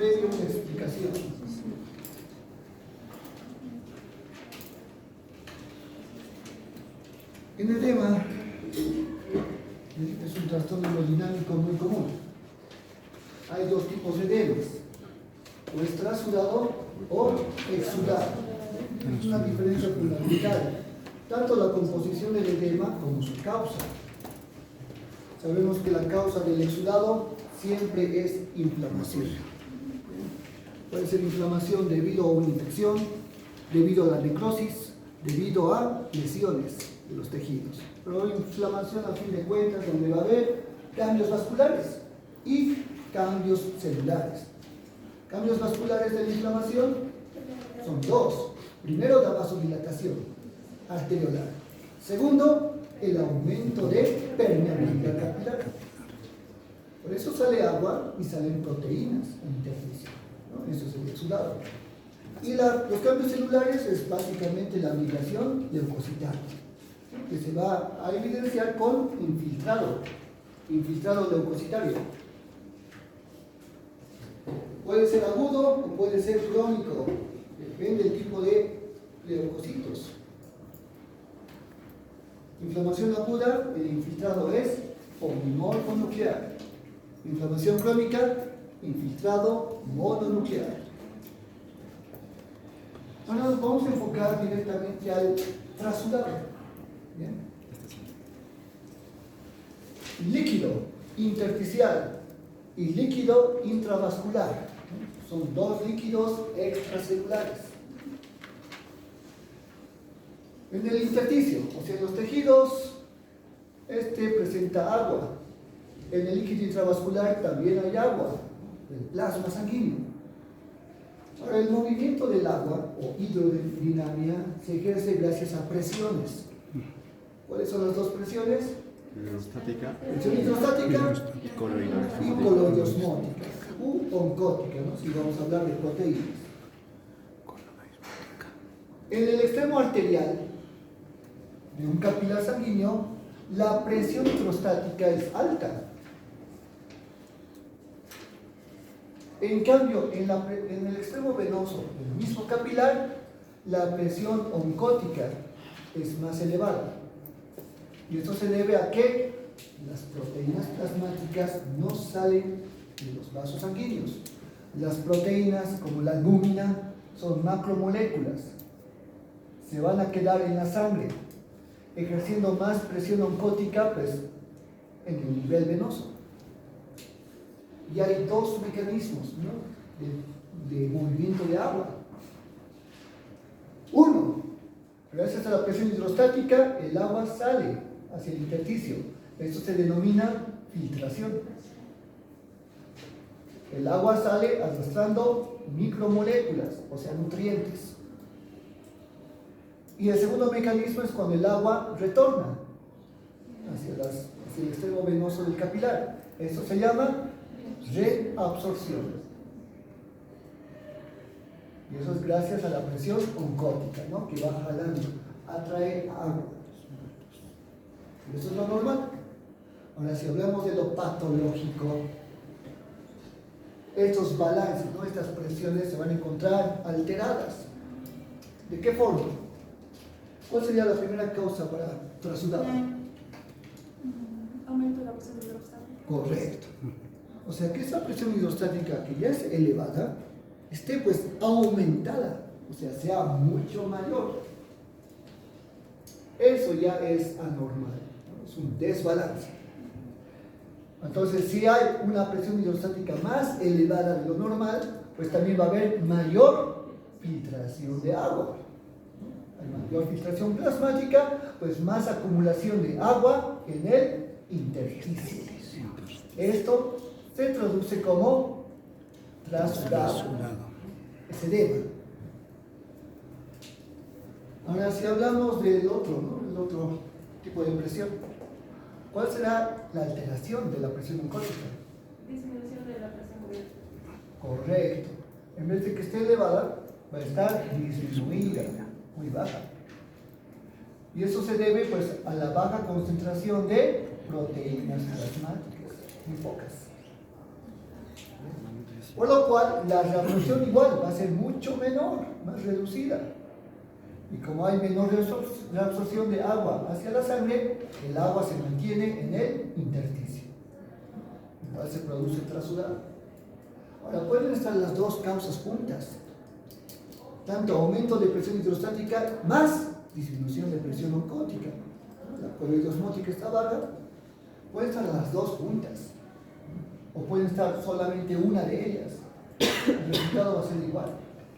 previo una explicación. En edema es un trastorno hemodinámico muy común. Hay dos tipos de edemas, o es trasudado o exudado. Es una diferencia fundamental, tanto la composición del edema como su causa. Sabemos que la causa del exudado siempre es inflamación. Puede ser inflamación debido a una infección, debido a la necrosis, debido a lesiones de los tejidos. Pero inflamación, a fin de cuentas, donde va a haber cambios vasculares y cambios celulares. Cambios vasculares de la inflamación son dos. Primero, la vasodilatación arteriolar. Segundo, el aumento de permeabilidad capilar. Por eso sale agua y salen proteínas en intersticio, ¿no? Eso es el exudado. Y los cambios celulares es básicamente la migración leucocitaria, que se va a evidenciar con infiltrado leucocitario. Puede ser agudo o puede ser crónico, depende del tipo de leucocitos. Inflamación aguda, el infiltrado es polimorfo nuclear. Inflamación crónica, infiltrado mononuclear. Ahora nos vamos a enfocar directamente al trasudado. ¿Bien? Líquido intersticial y líquido intravascular. Son dos líquidos extracelulares. En el intersticio, o sea, en los tejidos, presenta agua. En el líquido intravascular también hay agua, el plasma sanguíneo. Ahora, el movimiento del agua, o hidrodinamia, se ejerce gracias a presiones. ¿Cuáles son las dos presiones? Hidrostática. Presión hidrostática y coloidosmótica u oncótica, ¿no? Si vamos a hablar de proteínas. En el extremo arterial de un capilar sanguíneo, la presión hidrostática es alta. En cambio, en el extremo venoso del mismo capilar, la presión oncótica es más elevada. Y esto se debe a que las proteínas plasmáticas no salen de los vasos sanguíneos. Las proteínas, como la albúmina, son macromoléculas. Se van a quedar en la sangre, ejerciendo más presión oncótica pues, en el nivel venoso. Y hay dos mecanismos, ¿no? de movimiento de agua. Uno, gracias a la presión hidrostática, el agua sale hacia el intersticio. Esto se denomina filtración. El agua sale arrastrando micromoléculas, o sea, nutrientes. Y el segundo mecanismo es cuando el agua retorna hacia el extremo venoso del capilar. Esto se llama reabsorción. Y eso es gracias a la presión oncótica, ¿no? Que va jalando, atrae agua. Y eso es lo normal. Ahora, si hablamos de lo patológico, estos balances, ¿no? Estas presiones se van a encontrar alteradas. ¿De qué forma? ¿Cuál sería la primera causa para trasudado? Aumento de la presión hidrostática. Correcto. O sea, que esa presión hidrostática que ya es elevada, esté pues aumentada, o sea, sea mucho mayor. Eso ya es anormal, ¿no? Es un desbalance. Entonces, si hay una presión hidrostática más elevada de lo normal, pues también va a haber mayor filtración de agua. Hay mayor filtración plasmática, pues más acumulación de agua en el intersticio. Esto se traduce como trasudado, es edema. Ahora, si hablamos del otro, ¿no? El otro tipo de presión, ¿cuál será la alteración de la presión oncótica? Disminución de la presión oncótica. Correcto. En vez de que esté elevada, va a estar disminuida, muy baja. Y eso se debe pues a la baja concentración de proteínas plasmáticas, muy pocas. Por lo cual, la reabsorción igual va a ser mucho menor, más reducida. Y como hay menor reabsorción de agua hacia la sangre, el agua se mantiene en el intersticio. Entonces se produce trasudado. Ahora, pueden estar las dos causas juntas. Tanto aumento de presión hidrostática más disminución de presión oncótica. La coloidosmótica está baja, pueden estar las dos juntas. O pueden estar solamente una de ellas. El resultado va a ser igual,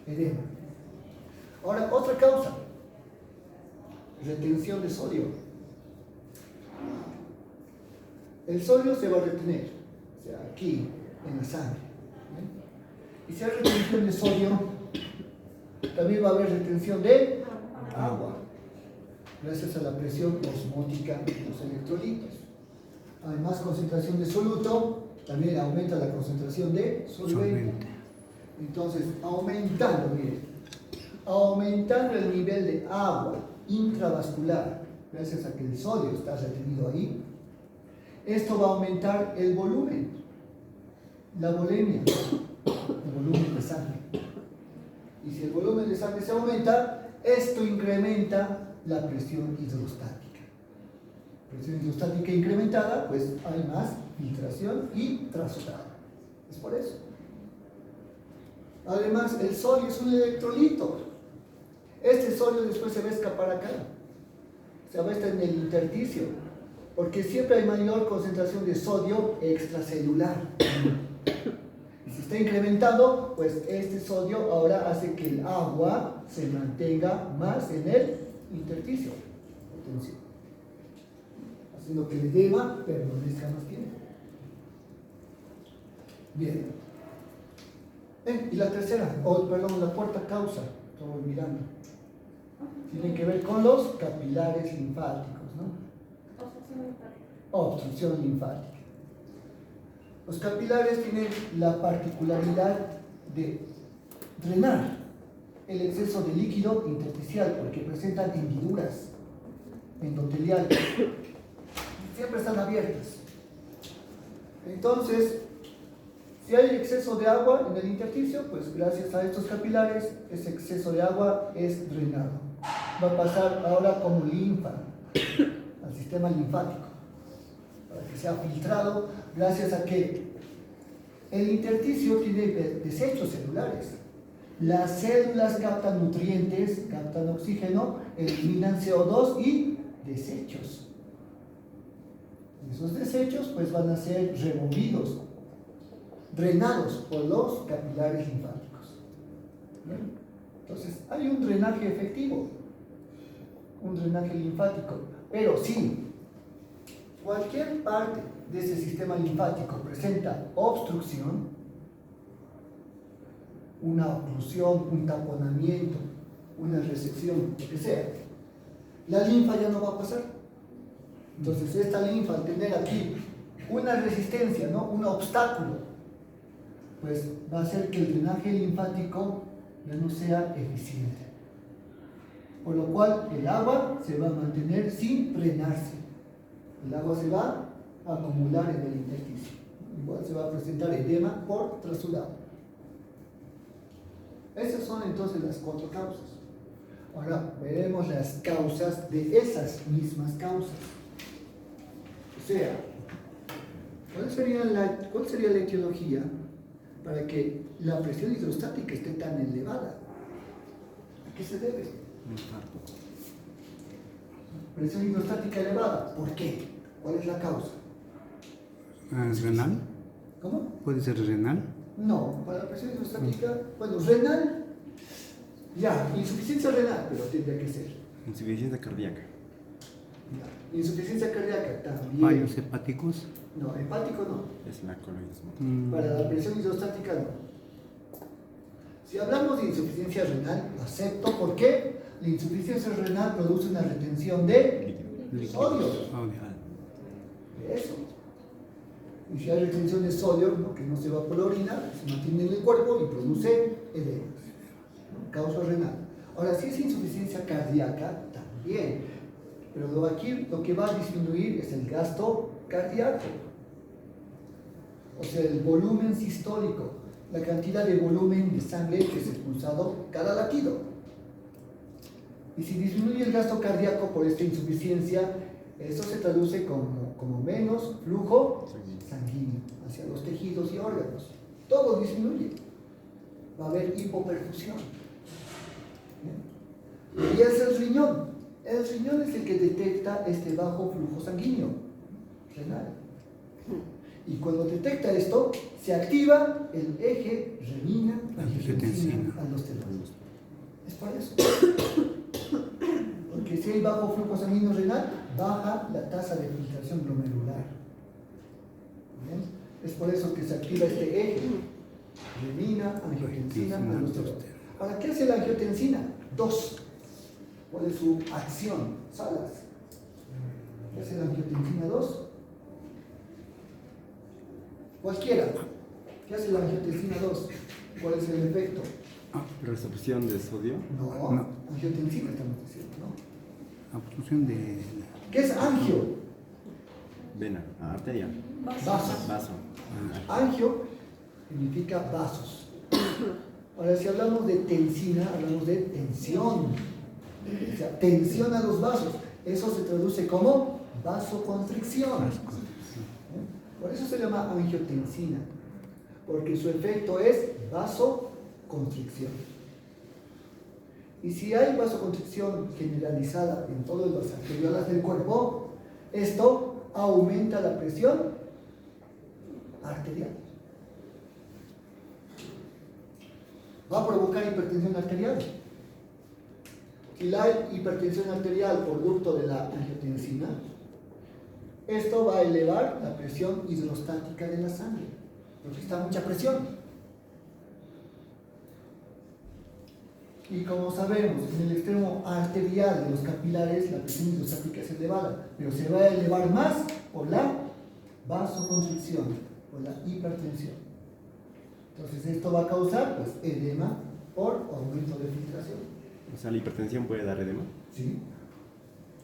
edema. Ahora, otra causa, retención de sodio. El sodio se va a retener, o sea, aquí, en la sangre. Y si hay retención de sodio, también va a haber retención de agua, gracias a la presión osmótica de los electrolitos. Hay más concentración de soluto, también aumenta la concentración de solvente. Entonces, aumentando, miren, aumentando el nivel de agua intravascular, gracias a que el sodio está retenido ahí, esto va a aumentar el volumen, la volemia, el volumen de sangre. Y si el volumen de sangre se aumenta, esto incrementa la presión hidrostática. Presión hidrostática incrementada, pues hay más filtración y trasudado. Es por eso. Además, el sodio es un electrolito. Este sodio después se va a escapar acá. Se va a estar en el intersticio, porque siempre hay mayor concentración de sodio extracelular. Y si está incrementando, pues este sodio ahora hace que el agua se mantenga más en el intersticio, haciendo que el edema permanezca más tiempo. Bien. Y la tercera, la cuarta causa, estamos mirando, tiene que ver con los capilares linfáticos, ¿no? Obstrucción linfática. Los capilares tienen la particularidad de drenar el exceso de líquido intersticial porque presentan hendiduras endoteliales. Siempre están abiertas. Entonces, si hay exceso de agua en el intersticio, pues gracias a estos capilares, ese exceso de agua es drenado. Va a pasar ahora como linfa al sistema linfático, para que sea filtrado, gracias a que el intersticio tiene desechos celulares. Las células captan nutrientes, captan oxígeno, eliminan CO2 y desechos. Esos desechos pues van a ser removidos, drenados por los capilares linfáticos. ¿Bien? Entonces, hay un drenaje efectivo, un drenaje linfático, pero sí, cualquier parte de ese sistema linfático presenta obstrucción, una oclusión, un taponamiento, una resección, lo que sea, la linfa ya no va a pasar. Entonces, esta linfa, al tener aquí una resistencia, ¿no? Un obstáculo, pues va a hacer que el drenaje linfático ya no sea eficiente. Por lo cual, el agua se va a mantener sin drenarse. El agua se va a acumular en el intersticio. Igual se va a presentar edema por trasudado. Esas son entonces las cuatro causas. Ahora veremos las causas de esas mismas causas. O sea, ¿cuál sería la etiología para que la presión hidrostática esté tan elevada? ¿A qué se debe? Presión hidrostática elevada. ¿Por qué? ¿Cuál es la causa? ¿Renal? ¿Cómo? ¿Puede ser renal? No, para la presión hidrostática, bueno, renal, ya, insuficiencia renal, pero tendría que ser. Insuficiencia cardíaca. Ya. Insuficiencia cardíaca también. ¿Fallos hepáticos? No, hepático no. Es la coloidosmótica. Para la presión hidrostática no. Si hablamos de insuficiencia renal, lo acepto porque la insuficiencia renal produce una retención de sodio. De eso. Y si hay retención de sodio, lo que no se va por la orina, se mantiene en el cuerpo y produce edema. Causa renal. Ahora, si es insuficiencia cardíaca, también. Pero aquí lo que va a disminuir es el gasto cardíaco. O sea, el volumen sistólico. la cantidad de volumen de sangre que es expulsado cada latido. Y si disminuye el gasto cardíaco por esta insuficiencia, eso se traduce como menos flujo sanguíneo hacia los tejidos y órganos. Todo disminuye. Va a haber hipoperfusión. ¿Bien? Y es el riñón. El riñón es el que detecta este bajo flujo sanguíneo renal. Y cuando detecta esto, se activa el eje renina, angiotensina, aldosterona. Es por eso. Porque si hay bajo flujo sanguíneo renal, baja la tasa de filtración glomerular. ¿Bien? Es por eso que se activa este eje. Renina, angiotensina, aldosterona. Ahora, ¿qué hace la angiotensina? 2. ¿Cuál es su acción? Salas. ¿Qué hace la angiotensina 2? Cualquiera. ¿Qué hace la angiotensina 2? ¿Cuál es el efecto? Resolución de sodio. No. Angiotensina estamos diciendo, ¿no? Absorción de... ¿Qué es angio? Vena, arteria. Vasos. Vaso. Angio significa vasos. Ahora, si hablamos de tensina, hablamos de tensión. O sea, tensión a los vasos. Eso se traduce como vasoconstricción. Por eso se llama angiotensina, porque su efecto es vasoconstricción. Y si hay vasoconstricción generalizada en todas las arteriolas del cuerpo, esto aumenta la presión arterial. Va a provocar hipertensión arterial. Si la hipertensión arterial producto de la angiotensina, esto va a elevar la presión hidrostática de la sangre, porque está a mucha presión. Y como sabemos, en el extremo arterial de los capilares la presión hidrostática es elevada, pero se va a elevar más por la vasoconstricción, por la hipertensión. Entonces esto va a causar pues, edema por aumento de filtración. O sea, ¿la hipertensión puede dar edema? ¿Sí?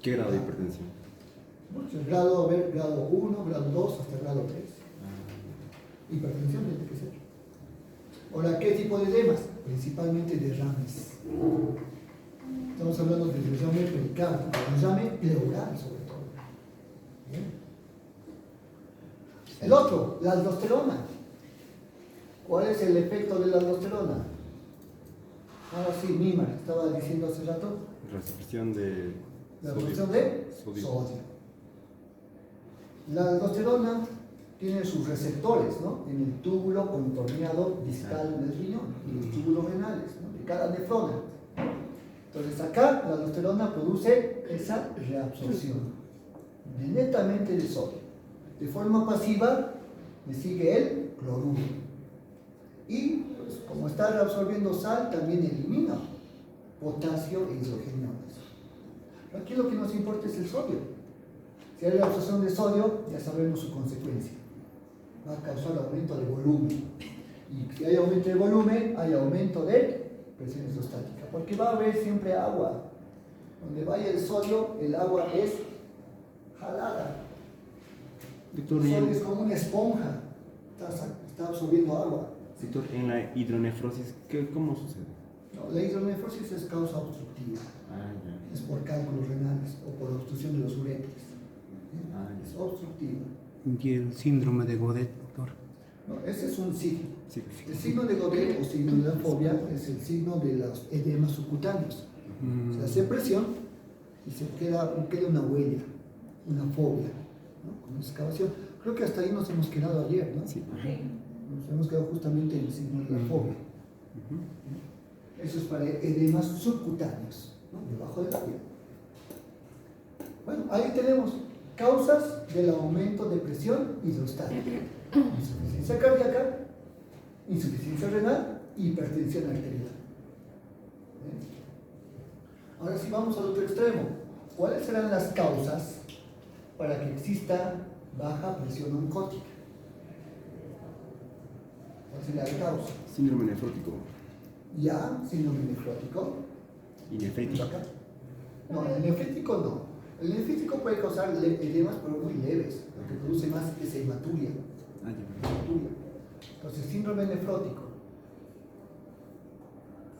¿Qué grado de hipertensión? Muchos, grado 1, grado 2, hasta grado 3. Hipertensión tiene que ser. Ahora, ¿qué tipo de edemas? Principalmente derrames. Estamos hablando de derrame pericárdico, derrame pleural sobre todo. ¿Bien? El otro, la aldosterona. ¿Cuál es el efecto de la aldosterona? Ahora sí, Mimar, estaba diciendo hace rato. Resolución de La sodio. resolución de sodio. La aldosterona tiene sus receptores, ¿no? En el túbulo contorneado discal del riñón y los túbulos renales, ¿no? De cada nefrona. Entonces acá la aldosterona produce esa reabsorción netamente de sodio. De forma pasiva le sigue el cloruro. Y pues, como está reabsorbiendo sal, también elimina potasio e hidrogeniones. Aquí lo que nos importa es el sodio. Si hay absorción de sodio, ya sabemos su consecuencia. Va a causar aumento de volumen. Y si hay aumento de volumen, hay aumento de presión hidrostática. Porque va a haber siempre agua. Donde vaya el sodio, el agua es jalada. Doctor, El sodio es como una esponja. Está absorbiendo agua. Doctor, en la hidronefrosis, ¿cómo sucede? No, la hidronefrosis es causa obstructiva. Ya. Es por cálculos renales o por obstrucción de los uréteres. Es obstructiva. ¿Y el síndrome de Godet, doctor? No, ese es un signo. Sí. El signo de Godet o signo de la fobia es el signo de los edemas subcutáneos. Se hace presión y se queda una huella, una fobia, ¿no? Con excavación. Creo que hasta ahí nos hemos quedado ayer, ¿no? Sí. Nos hemos quedado justamente en el signo de la fobia. Eso es para edemas subcutáneos, ¿no? Debajo de la piel. Bueno, ahí tenemos causas del aumento de presión hidrostática. Insuficiencia cardíaca, insuficiencia renal, hipertensión arterial. Ahora sí vamos al otro extremo. ¿Cuáles serán las causas para que exista baja presión oncótica? ¿Cuál sería la causa? Síndrome nefrótico. Ya, síndrome nefrótico. ¿Y nefrítico? No, el nefrítico no. El nefrítico puede causar edemas, pero muy leves. Lo que produce más es hematuria. Ya. Entonces, síndrome nefrótico,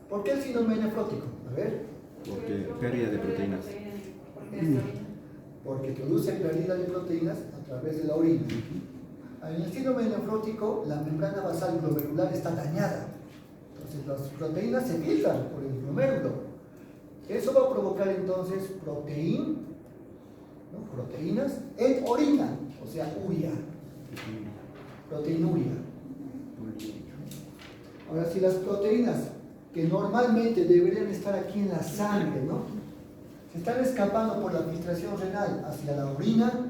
¿Por qué el síndrome nefrótico? A ver, Porque pérdida de proteínas. Porque es orina. porque produce pérdida de proteínas a través de la orina. En el síndrome nefrótico, la membrana basal glomerular está dañada. Entonces, las proteínas se filtran por el glomérulo. Eso va a provocar entonces proteínas en orina, o sea, urea. Proteinuria. Ahora, si las proteínas que normalmente deberían estar aquí en la sangre, ¿no?, se están escapando por la filtración renal hacia la orina,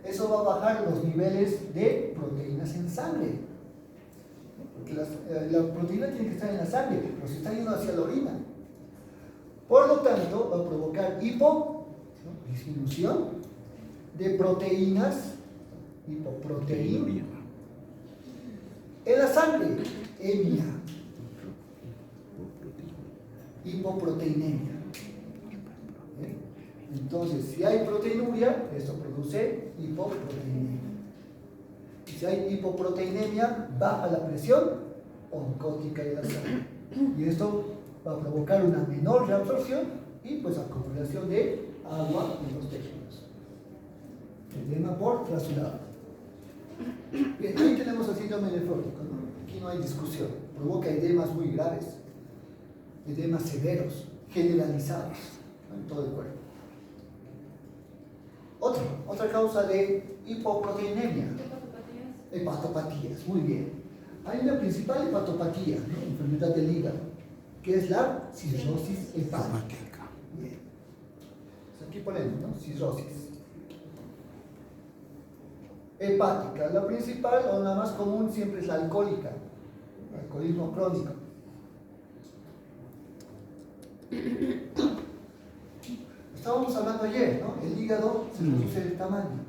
eso va a bajar los niveles de proteínas en sangre. Porque la proteína tiene que estar en la sangre, pero se está yendo hacia la orina. Por lo tanto, va a provocar disminución de proteínas, hipoproteinuria, en la sangre, emia, hipoproteinemia. Entonces, si hay proteinuria, esto produce hipoproteinemia. Y si hay hipoproteinemia, baja la presión oncótica de la sangre. Y esto va a provocar una menor reabsorción y pues acumulación de agua en los tejidos. Edema por trasulado. Bien, ahí tenemos el síndrome nefrótico, ¿no? Aquí no hay discusión. Provoca edemas muy graves, edemas severos, generalizados, ¿no?, en todo el cuerpo. Otra causa de hipoproteinemia, hepatopatías, muy bien. Hay una principal hepatopatía, ¿no?, enfermedad del hígado, que es la cirrosis hepática. Bien. Pues aquí ponemos, ¿no?, cirrosis hepática. La principal o la más común siempre es la alcohólica, el alcoholismo crónico. Estábamos hablando ayer, ¿no? El hígado se reduce de tamaño,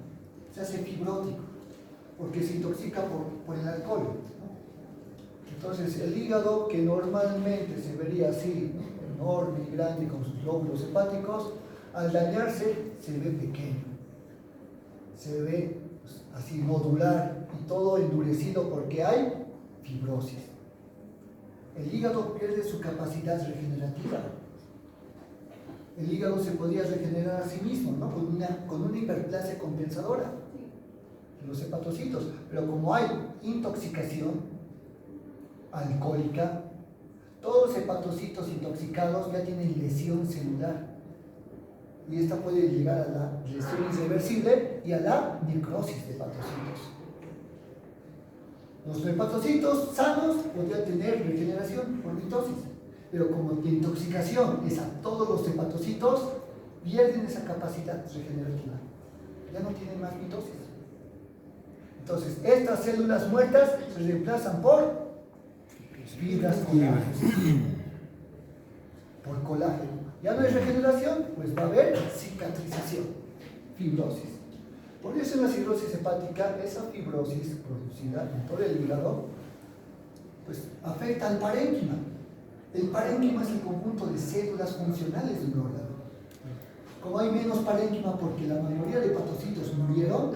se hace fibrótico, porque se intoxica por el alcohol, ¿no? Entonces, el hígado, que normalmente se vería así, ¿no?, enorme y grande con sus lóbulos hepáticos, al dañarse se ve pequeño, se ve pues, así modular y todo endurecido porque hay fibrosis. El hígado pierde su capacidad regenerativa. El hígado se podría regenerar a sí mismo, ¿no?, con una hiperplasia compensadora de los hepatocitos, pero como hay intoxicación alcohólica, todos los hepatocitos intoxicados ya tienen lesión celular y esta puede llegar a la lesión irreversible y a la necrosis de hepatocitos. Los hepatocitos sanos podrían tener regeneración por mitosis, pero como la intoxicación es a todos los hepatocitos, pierden esa capacidad regenerativa, ya no tienen más mitosis. Entonces, estas células muertas se reemplazan por fibras colágenas, por colágeno. Ya no hay regeneración, pues va a haber cicatrización, fibrosis. Por eso en la cirrosis hepática, esa fibrosis producida por el hígado, pues afecta al parénquima. El parénquima es el conjunto de células funcionales de un órgano. Como hay menos parénquima porque la mayoría de hepatocitos murieron,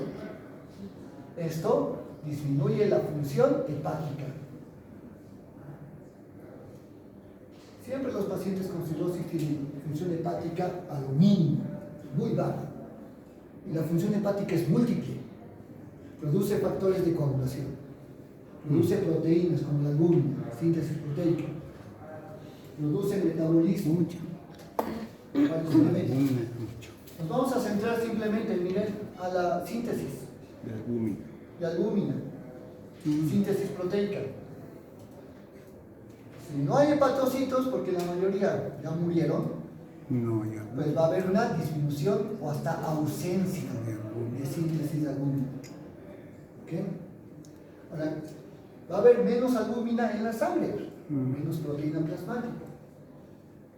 esto disminuye la función hepática. Siempre los pacientes con cirrosis tienen función hepática a lo mínimo, muy baja. Y la función hepática es múltiple. Produce factores de coagulación, produce proteínas como la albúmina, síntesis proteica, produce metabolismo, varios elementos. Nos vamos a centrar simplemente, miren, a la síntesis de albúmina, síntesis proteica. Si no hay hepatocitos, porque la mayoría ya murieron, pues va a haber una disminución o hasta ausencia de síntesis de albúmina. ¿Okay? Ahora, va a haber menos albúmina en la sangre, menos proteína plasmática.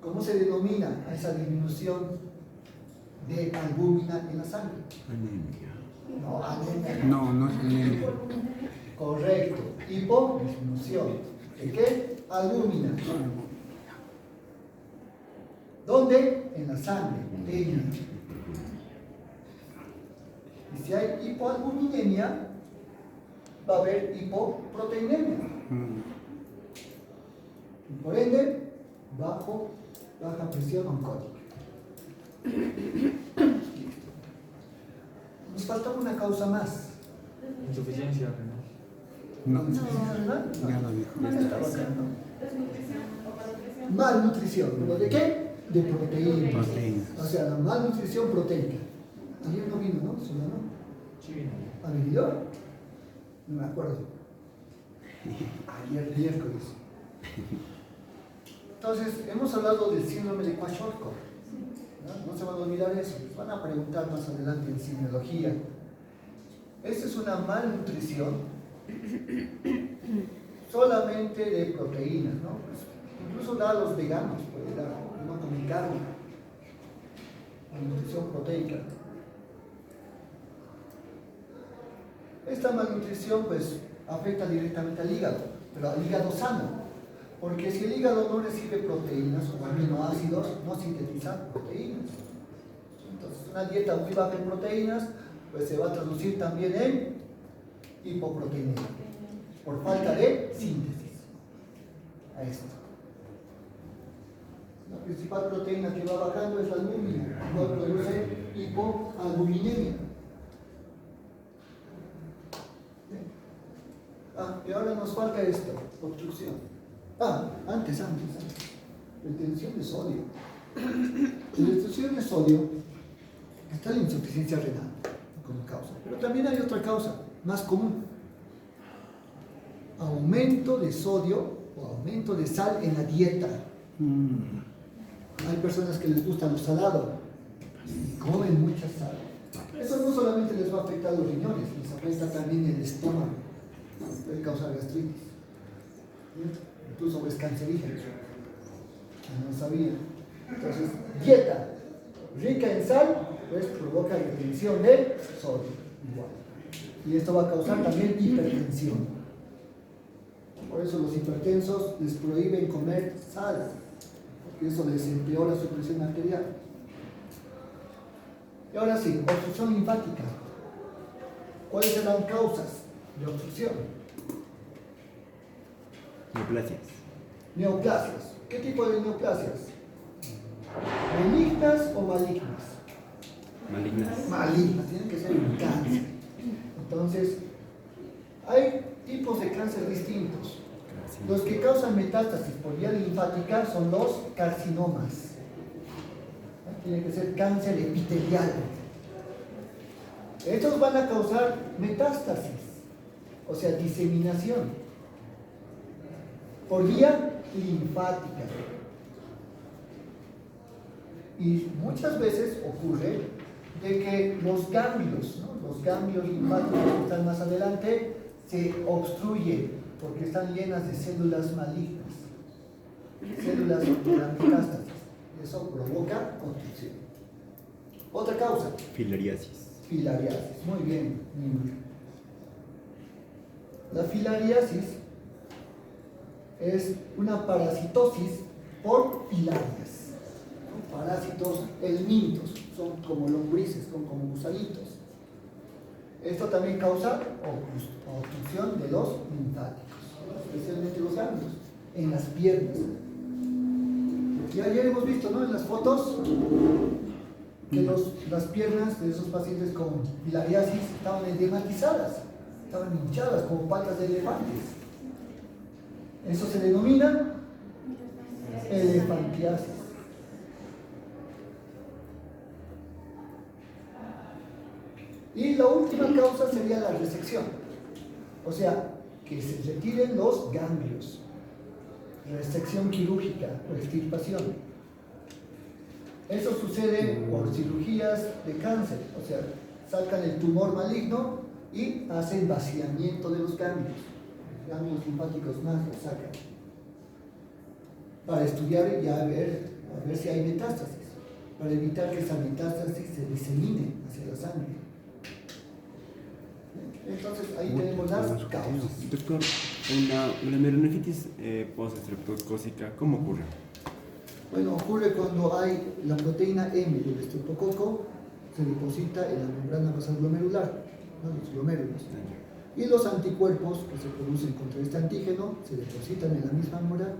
¿Cómo se denomina a esa disminución de albúmina en la sangre? Anemia. No, anemia. No es anemia. Correcto. Hipodisminución. ¿De qué? Albúmina. ¿Dónde? En la sangre. Anemia. Y si hay hipoalbuminemia, va a haber hipoproteinemia. Y por ende, baja presión oncótica. Nos falta una causa más. Insuficiencia renal. No. ¿Insuficiencia renal? Ya lo dijo. Ya está bacán, ¿no? Desnutrición o malnutrición. Malnutrición. ¿Pero de qué? De proteínas. Proteínas. O sea, la malnutrición proteica. Ayer no vino, ¿no? ¿Solo no? Sí, vino. ¿Ha venido? No me acuerdo. Ayer miércoles. Entonces, hemos hablado del síndrome de Kwashiorkor. No se van a olvidar eso. Les van a preguntar más adelante en semiología. Esta es una malnutrición solamente de proteínas, ¿no? Pues, incluso da a los veganos, puede dar, no comen carne. Malnutrición proteica. Esta malnutrición pues afecta directamente al hígado, pero al hígado sano, porque si el hígado no recibe proteínas o aminoácidos, no sintetiza proteínas. Entonces una dieta muy baja en proteínas pues se va a traducir también en hipoproteinemia, por falta de síntesis a esto. La principal proteína que va bajando es la albúmina, igual produce hipoalbuminemia. Y ahora nos falta esto, obstrucción. Antes. Retención de sodio. En la retención de sodio está la insuficiencia renal como causa. Pero también hay otra causa, más común. Aumento de sodio o aumento de sal en la dieta. Hay personas que les gusta lo salado y comen mucha sal. Eso no solamente les va a afectar a los riñones, les afecta también el estómago. Puede causar gastritis. Incluso es cancerígeno. No sabía. Entonces, dieta rica en sal, pues provoca retención de sodio. Igual. Y esto va a causar también hipertensión. Por eso los hipertensos les prohíben comer sal, porque eso les empeora su presión arterial. Y ahora sí, obstrucción linfática. ¿Cuáles serán causas de obstrucción? Neoplasias. Neoplasias. ¿Qué tipo de neoplasias? ¿Benignas o malignas? Malignas. Malignas, tienen que ser un cáncer. Entonces, hay tipos de cáncer distintos. Los que causan metástasis por vía linfática son los carcinomas. Tiene que ser cáncer epitelial. Estos van a causar metástasis, o sea, diseminación, por vía linfática. Y muchas veces ocurre de que los ganglios, ¿no? Los ganglios linfáticos que están más adelante, se obstruyen porque están llenas de células malignas, células de la metástasis. Eso provoca obstrucción. Otra causa. Filariasis. Filariasis. Muy bien. La filariasis es una parasitosis por filarias. Parásitos helmintos, son como lombrices, son como gusanitos. Esto también causa obstrucción de los linfáticos, especialmente los ganglios, en las piernas. Y ayer hemos visto, ¿no?, en las fotos, que las piernas de esos pacientes con filariasis estaban edematizadas, estaban hinchadas como patas de elefantes. Eso se denomina elefantiasis. Y la última causa sería la resección, o sea, que se retiren los ganglios. Resección quirúrgica o extirpación. Eso sucede por cirugías de cáncer, o sea, sacan el tumor maligno y hacen vaciamiento de los ganglios linfáticos más los sacan, para estudiar y a ver si hay metástasis, para evitar que esa metástasis se disemine hacia la sangre. Entonces ahí tenemos las causas. Doctor, una melonefritis postestreptocócica, ¿cómo ocurre? Bueno, ocurre cuando hay la proteína M del estreptococo, se deposita en la membrana basal glomerular, ¿no?, los glomérulos. Y los anticuerpos que se producen contra este antígeno se depositan en la misma membrana.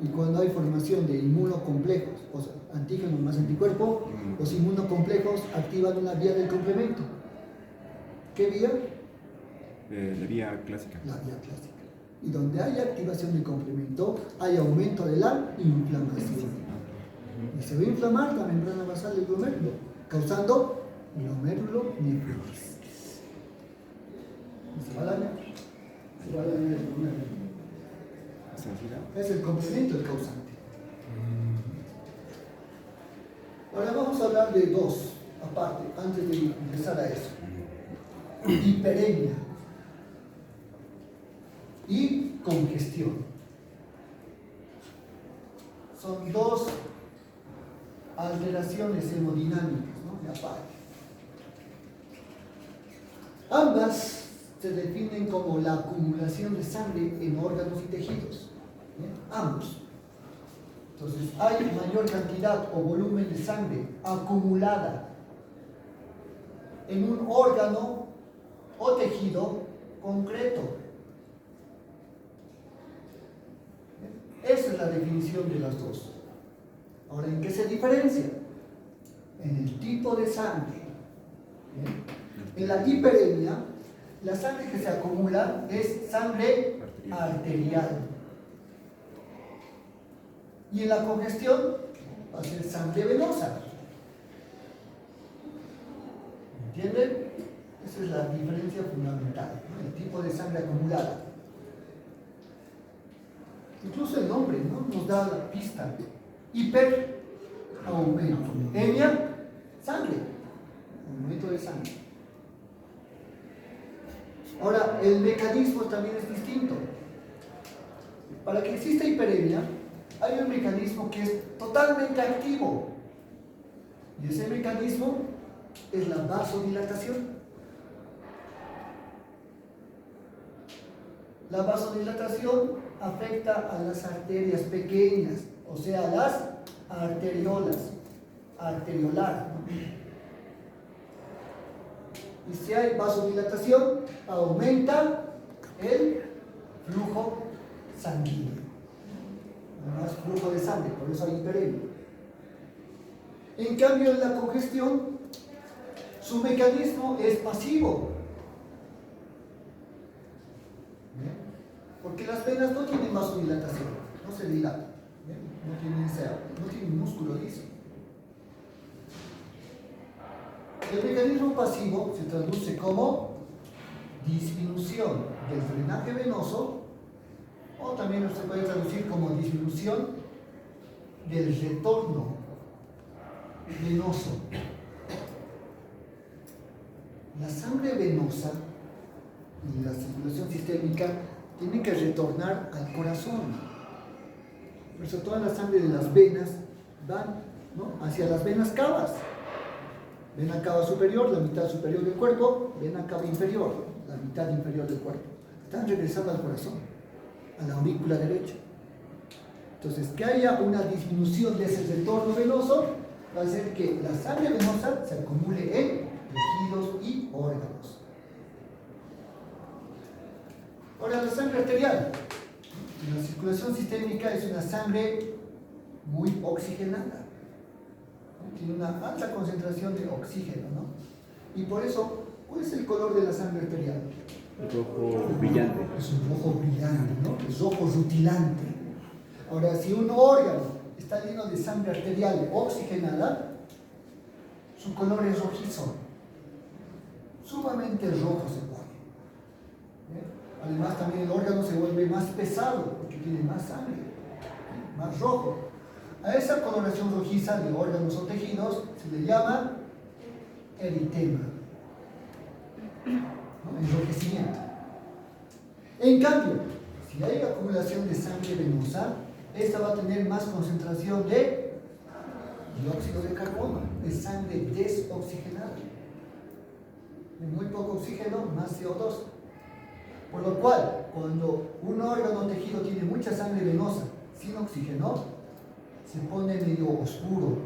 Y cuando hay formación de inmunocomplejos, o sea, antígenos más anticuerpo, los inmunocomplejos activan una vía del complemento. ¿Qué vía? La vía clásica. La vía clásica. Y donde hay activación del complemento, hay aumento de la inflamación. Y se va a inflamar la membrana basal del glomérulo, causando glomerulonefrosis. Y se va a dañar. Se va a dañar el glomérulo. Es el complemento el causante. Ahora vamos a hablar de dos, aparte, antes de empezar a eso. Hiperemia y congestión. Son dos alteraciones hemodinámicas, ¿no? De aparte. Ambas se definen como la acumulación de sangre en órganos y tejidos. ¿Bien? Ambos. Entonces, hay mayor cantidad o volumen de sangre acumulada en un órgano o tejido concreto. ¿Bien? Esa es la definición de las dos. Ahora, ¿en qué se diferencia? En el tipo de sangre. ¿Bien? En la hiperemia, la sangre que se acumula es sangre arterial. Y en la congestión va a ser sangre venosa. ¿Entienden? Esa es la diferencia fundamental, ¿no? El tipo de sangre acumulada. Incluso el nombre, ¿no? Nos da la pista. Hiper, aumento. Emia, sangre. Aumento de sangre. Ahora, el mecanismo también es distinto. Para que exista hiperemia, hay un mecanismo que es totalmente activo. Y ese mecanismo es la vasodilatación. La vasodilatación afecta a las arterias pequeñas, o sea, las arteriolas, arteriolar, ¿no? Y si hay vasodilatación, aumenta el flujo sanguíneo. Más flujo de sangre, por eso hay hiperemia. En cambio, en la congestión, su mecanismo es pasivo. ¿Bien? Porque las venas no tienen vasodilatación, no se dilatan, no tienen músculo liso. El mecanismo pasivo se traduce como disminución del drenaje venoso, o también se puede traducir como disminución del retorno venoso. La sangre venosa y la circulación sistémica tienen que retornar al corazón. Por eso toda la sangre de las venas van, ¿no?, hacia las venas cavas. Vena cava superior, la mitad superior del cuerpo; vena cava inferior, la mitad inferior del cuerpo. Están regresando al corazón, a la aurícula derecha. Entonces, que haya una disminución de ese retorno venoso va a hacer que la sangre venosa se acumule en tejidos y órganos. Ahora, la sangre arterial. La circulación sistémica es una sangre muy oxigenada. Tiene una alta concentración de oxígeno, ¿no? Y por eso, ¿cuál es el color de la sangre arterial? Rojo brillante. Es un rojo brillante, ¿no? Es rojo rutilante. Ahora, si un órgano está lleno de sangre arterial oxigenada, su color es rojizo. Sumamente rojo se pone. ¿Bien? Además, también el órgano se vuelve más pesado porque tiene más sangre, más rojo. A esa coloración rojiza de órganos o tejidos se le llama eritema, ¿no? Enrojecimiento. En cambio, si hay acumulación de sangre venosa, esta va a tener más concentración de dióxido de carbono, de sangre desoxigenada. De muy poco oxígeno, más CO2. Por lo cual, cuando un órgano o tejido tiene mucha sangre venosa sin oxígeno, se pone medio oscuro,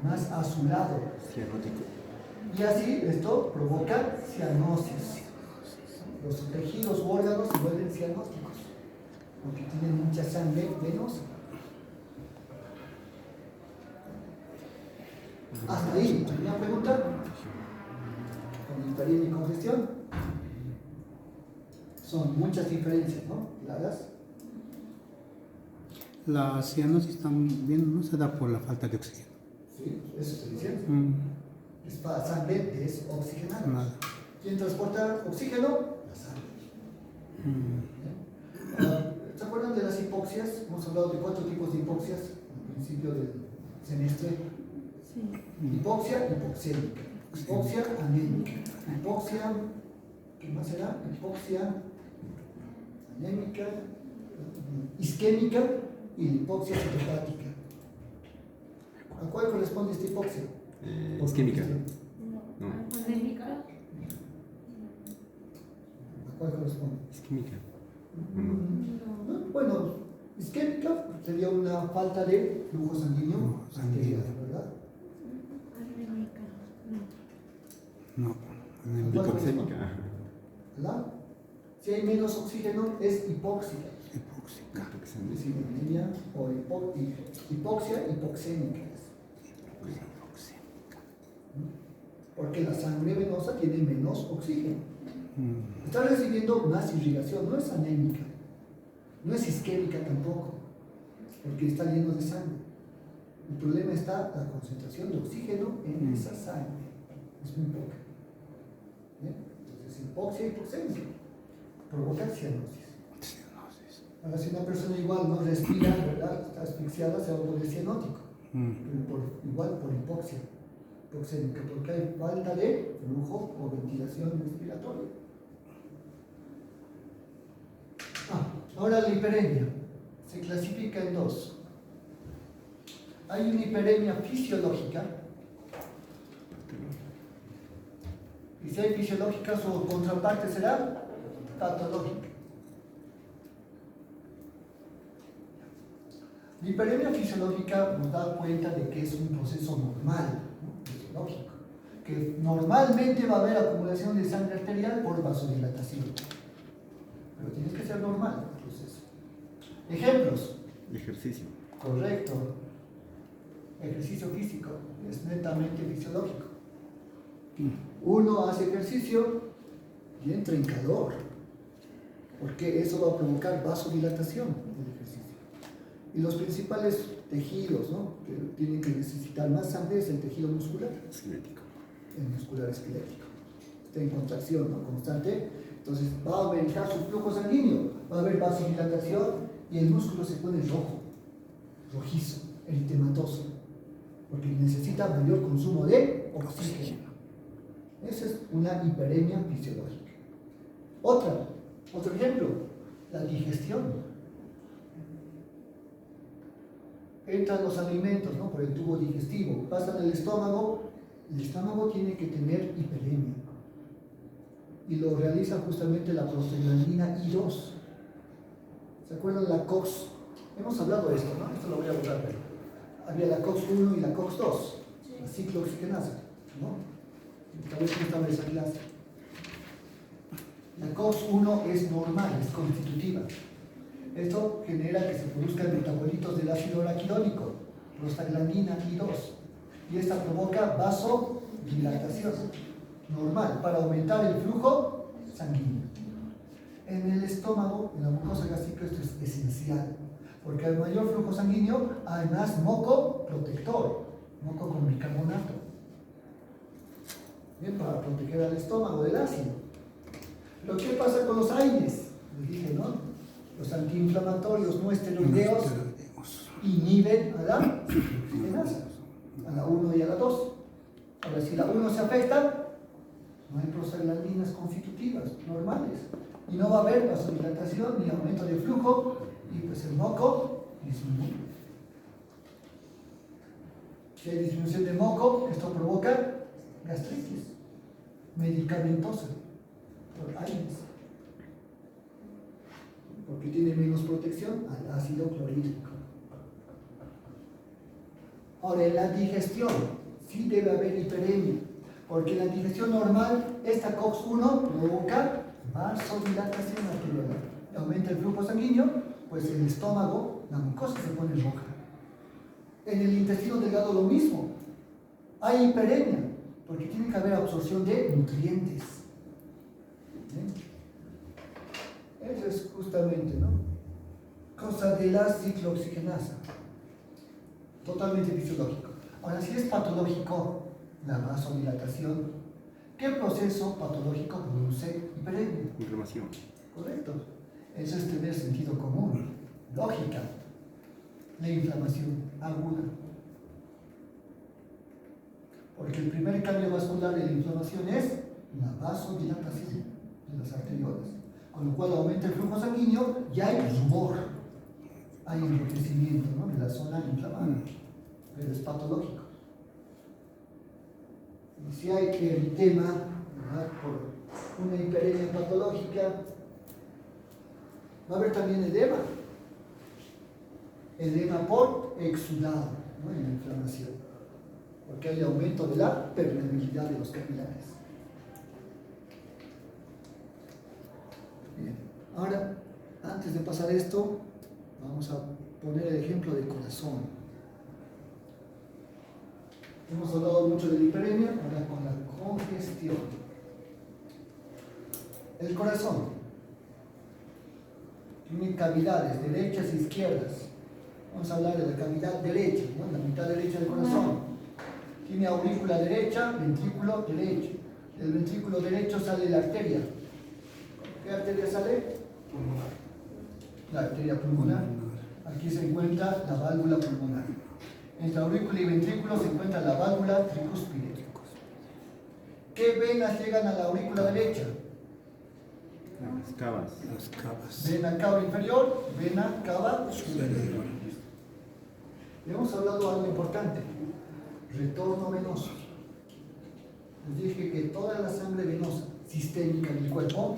más azulado. Cianótico. Y así esto provoca cianosis. Los tejidos u órganos se vuelven cianóticos. porque tienen mucha sangre venosa. Hasta ahí, ¿alguna pregunta? Con hiperemia y congestión. Son muchas diferencias, ¿no? Claras. La cianosis también no se da por la falta de oxígeno. Sí, eso estoy diciendo. Mm, Es para sangre desoxigenada. nada. ¿Quién transporta oxígeno? La sangre. Mm, Ahora, ¿se acuerdan de las hipoxias? Hemos hablado de 4 tipos de hipoxias al principio del semestre. Hipoxia hipoxémica, hipoxia anémica, hipoxia, ¿qué más será? Hipoxia anémica, isquémica y hipoxia citopática. ¿A cuál corresponde esta hipoxia? Isquémica. No, Anémica. ¿A cuál corresponde? isquémica. Bueno, isquémica sería una falta de flujo sanguíneo arterial, ¿verdad? Anémica. no, ¿Cuál Hipoxémica. ¿Verdad? Si hay menos oxígeno es hipóxica. hipóxica. Es decir, anemia o hipoxia hipoxémica. Porque la sangre venosa tiene menos oxígeno. Mm, Está recibiendo más irrigación, no es anémica, no es isquémica tampoco, porque está lleno de sangre. El problema está la concentración de oxígeno en esa sangre, es muy poca. ¿Bien? Entonces, hipoxia hipoxémica provoca cianosis. cianosis. Ahora, si una persona igual no respira, ¿verdad? Está asfixiada, se va a volver cianótico. Mm, Pero igual por hipoxia hipoxémica, porque hay falta de flujo o ventilación respiratoria. Ahora la hiperemia se clasifica en dos. Hay una hiperemia fisiológica, y si hay fisiológica, su contraparte será patológica. La hiperemia fisiológica nos da cuenta de que es un proceso normal, ¿no? Fisiológico, que normalmente va a haber acumulación de sangre arterial por vasodilatación, pero tiene que ser normal el proceso. Ejemplos. Ejercicio. Correcto. Ejercicio físico es netamente fisiológico. Uno hace ejercicio y entra en calor, porque eso va a provocar vasodilatación del ejercicio. Y los principales tejidos, ¿no?, que tienen que necesitar más sangre es el tejido muscular, Esquelético. el muscular esquelético. Está en contracción, ¿no?, constante. Entonces va a aumentar su flujo sanguíneo, va a haber vasodilatación y el músculo se pone rojo, rojizo, eritematoso, porque necesita mayor consumo de oxígeno. Esa es una hiperemia fisiológica. Otro ejemplo, la digestión. Entran los alimentos, ¿no?, por el tubo digestivo, pasan al estómago. El estómago tiene que tener hiperemia y lo realiza justamente la prostaglandina I2. ¿Se acuerdan la COX? Hemos hablado de esto, ¿no? Esto lo voy a borrar, pero había la COX-1 y la COX-2, la ciclooxigenasa, ¿no? Tal vez no estaba en esa clase. La COX-1 es normal, es constitutiva. Esto genera que se produzcan metabolitos del ácido araquidónico, prostaglandina I2, y esta provoca vasodilatación normal para aumentar el flujo sanguíneo. En el estómago, en la mucosa gástrica, esto es esencial, porque al mayor flujo sanguíneo hay más moco protector, moco con bicarbonato. Bien, para proteger al estómago del ácido. Pero ¿qué pasa con los AINES? Les dije, ¿no? Los antiinflamatorios no esteroideos inhiben a la ciclooxigenasa, a la 1 y a la 2. Ahora, si la 1 se afecta, no hay prostaglandinas constitutivas normales y no va a haber vasodilatación ni aumento de flujo, y pues el moco disminuye. Si hay disminución de moco, esto provoca gastritis medicamentosa por AINES, porque tiene menos protección al ácido clorhídrico. Ahora, en la digestión sí debe haber hiperemia, porque en la digestión normal esta COX-1 provoca vasodilatación arterial, aumenta el flujo sanguíneo pues el estómago, la mucosa se pone roja. En el intestino delgado lo mismo. Hay hiperemia, porque tiene que haber absorción de nutrientes. Eso es justamente, ¿no? Cosa de la ciclooxigenasa. Totalmente fisiológico. Ahora, si es patológico la vasodilatación, ¿qué proceso patológico produce hiperemia? Inflamación. Correcto. Eso es tener sentido común, lógica. La inflamación aguda. Porque el primer cambio vascular de la inflamación es la vasodilatación de las arteriolas. Con lo cual aumenta el flujo sanguíneo y hay rubor, hay enrojecimiento, ¿no?, de la zona inflamada. Pero es patológico. Y si hay eritema, ¿verdad?, por una hiperemia patológica, va a haber también edema. Edema por exudado, ¿no?, en la inflamación, porque hay aumento de la permeabilidad de los capilares. Bien, ahora, antes de pasar esto, vamos a poner el ejemplo del corazón. Hemos hablado mucho de la hiperemia, ahora con la congestión. El corazón tiene cavidades derechas e izquierdas. Vamos a hablar de la cavidad derecha, ¿no?, la mitad derecha del corazón. Tiene aurícula derecha, ventrículo derecho. Del ventrículo derecho sale la arteria. ¿Qué arteria sale? La arteria pulmonar. Aquí se encuentra la válvula pulmonar. Entre aurícula y ventrículo se encuentra la válvula tricúspide. ¿Qué venas llegan a la aurícula derecha? Las cavas. Las cavas. Vena cava inferior, vena cava superior. Hemos hablado algo importante, retorno venoso. Les dije que toda la sangre venosa sistémica del cuerpo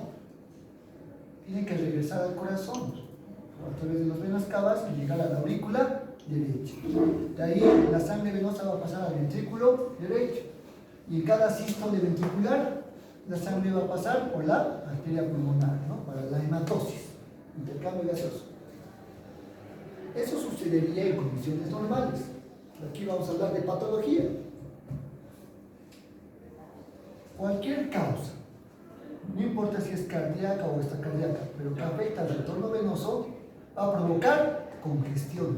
tiene que regresar al corazón a través de las venas cavas y llegar a la aurícula derecha. De ahí la sangre venosa va a pasar al ventrículo derecho y en cada sístole ventricular la sangre va a pasar por la arteria pulmonar, ¿no?, para la hematosis, intercambio gaseoso. Eso sucedería en condiciones normales. Aquí vamos a hablar de patología. Cualquier causa, no importa si es cardíaca o extracardíaca, pero que afecta al retorno venoso, va a provocar congestión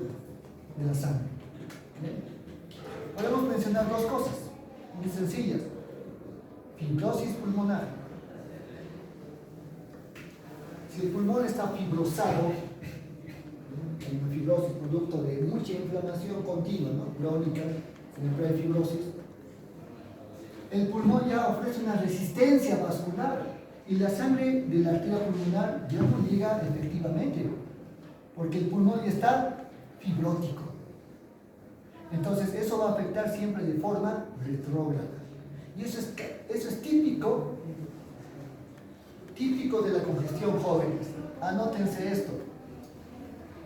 de la sangre. ¿Bien? Podemos mencionar dos cosas muy sencillas. Fibrosis pulmonar. Si el pulmón está fibrosado, hay una fibrosis producto de mucha inflamación continua, ¿no?, crónica, siempre hay fibrosis. El pulmón ya ofrece una resistencia vascular y la sangre de la arteria pulmonar ya no llega efectivamente, porque el pulmón ya está fibrótico. Entonces eso va a afectar siempre de forma retrógrada. Y eso es típico de la congestión, jóvenes. Anótense esto.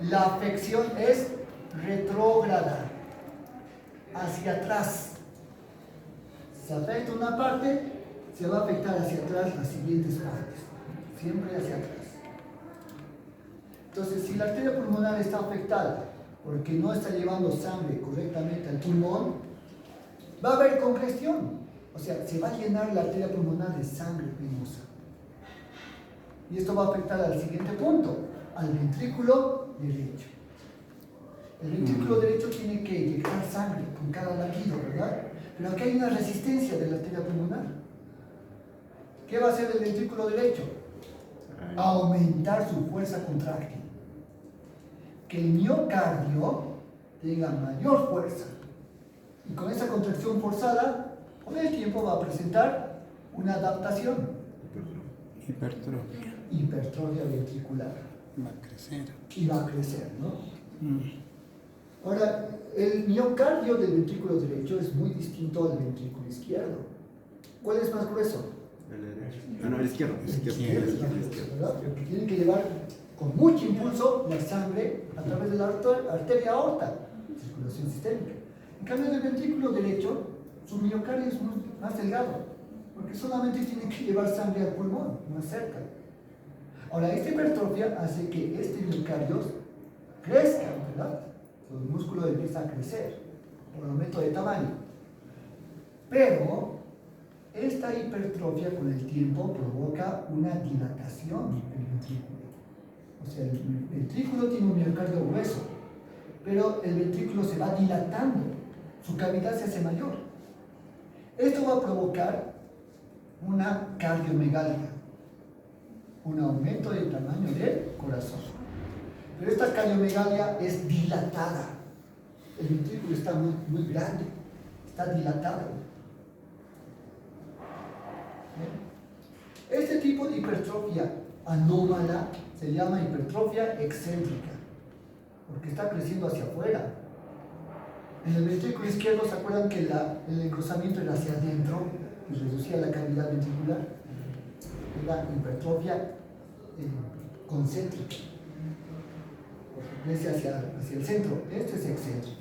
La afección es retrógrada, hacia atrás. Se afecta una parte, se va a afectar hacia atrás las siguientes partes. Siempre hacia atrás. Entonces, si la arteria pulmonar está afectada porque no está llevando sangre correctamente al pulmón, va a haber congestión. O sea, se va a llenar la arteria pulmonar de sangre venosa. Y esto va a afectar al siguiente punto, al ventrículo derecho. El ventrículo derecho tiene que inyectar sangre con cada latido, ¿verdad? Pero aquí hay una resistencia de la arteria pulmonar. ¿Qué va a hacer el ventrículo derecho? Aumentar su fuerza contráctil. Que el miocardio tenga mayor fuerza. Y con esa contracción forzada, con el tiempo va a presentar una adaptación. Hipertrofia. Hipertrofia ventricular. Va a crecer. Y va a crecer, ¿no? Ahora, el miocardio del ventrículo derecho es muy distinto al ventrículo izquierdo. ¿Cuál es más grueso? El izquierdo. El izquierdo. ¿Verdad? Porque tiene que llevar con mucho impulso la sangre a través de la arteria aorta, circulación sistémica. En cambio, del ventrículo derecho, su miocardio es más delgado, porque solamente tiene que llevar sangre al pulmón, más cerca. Ahora, esta hipertrofia hace que este miocardio crezcan, ¿verdad? Los músculos empiezan a crecer por aumento de tamaño. Pero esta hipertrofia con el tiempo provoca una dilatación del ventrículo. O sea, el ventrículo tiene un miocardio grueso, pero el ventrículo se va dilatando, su cavidad se hace mayor. Esto va a provocar una cardiomegalia, un aumento del tamaño del corazón. Pero esta cardiomegalia es dilatada. El ventrículo está muy grande, está dilatado. Este tipo de hipertrofia anómala se llama hipertrofia excéntrica, porque está creciendo hacia afuera. En el ventrículo izquierdo, ¿se acuerdan que el engrosamiento era hacia adentro y reducía la cavidad ventricular? Era hipertrofia concéntrica, porque crece hacia el centro. Este es excéntrico.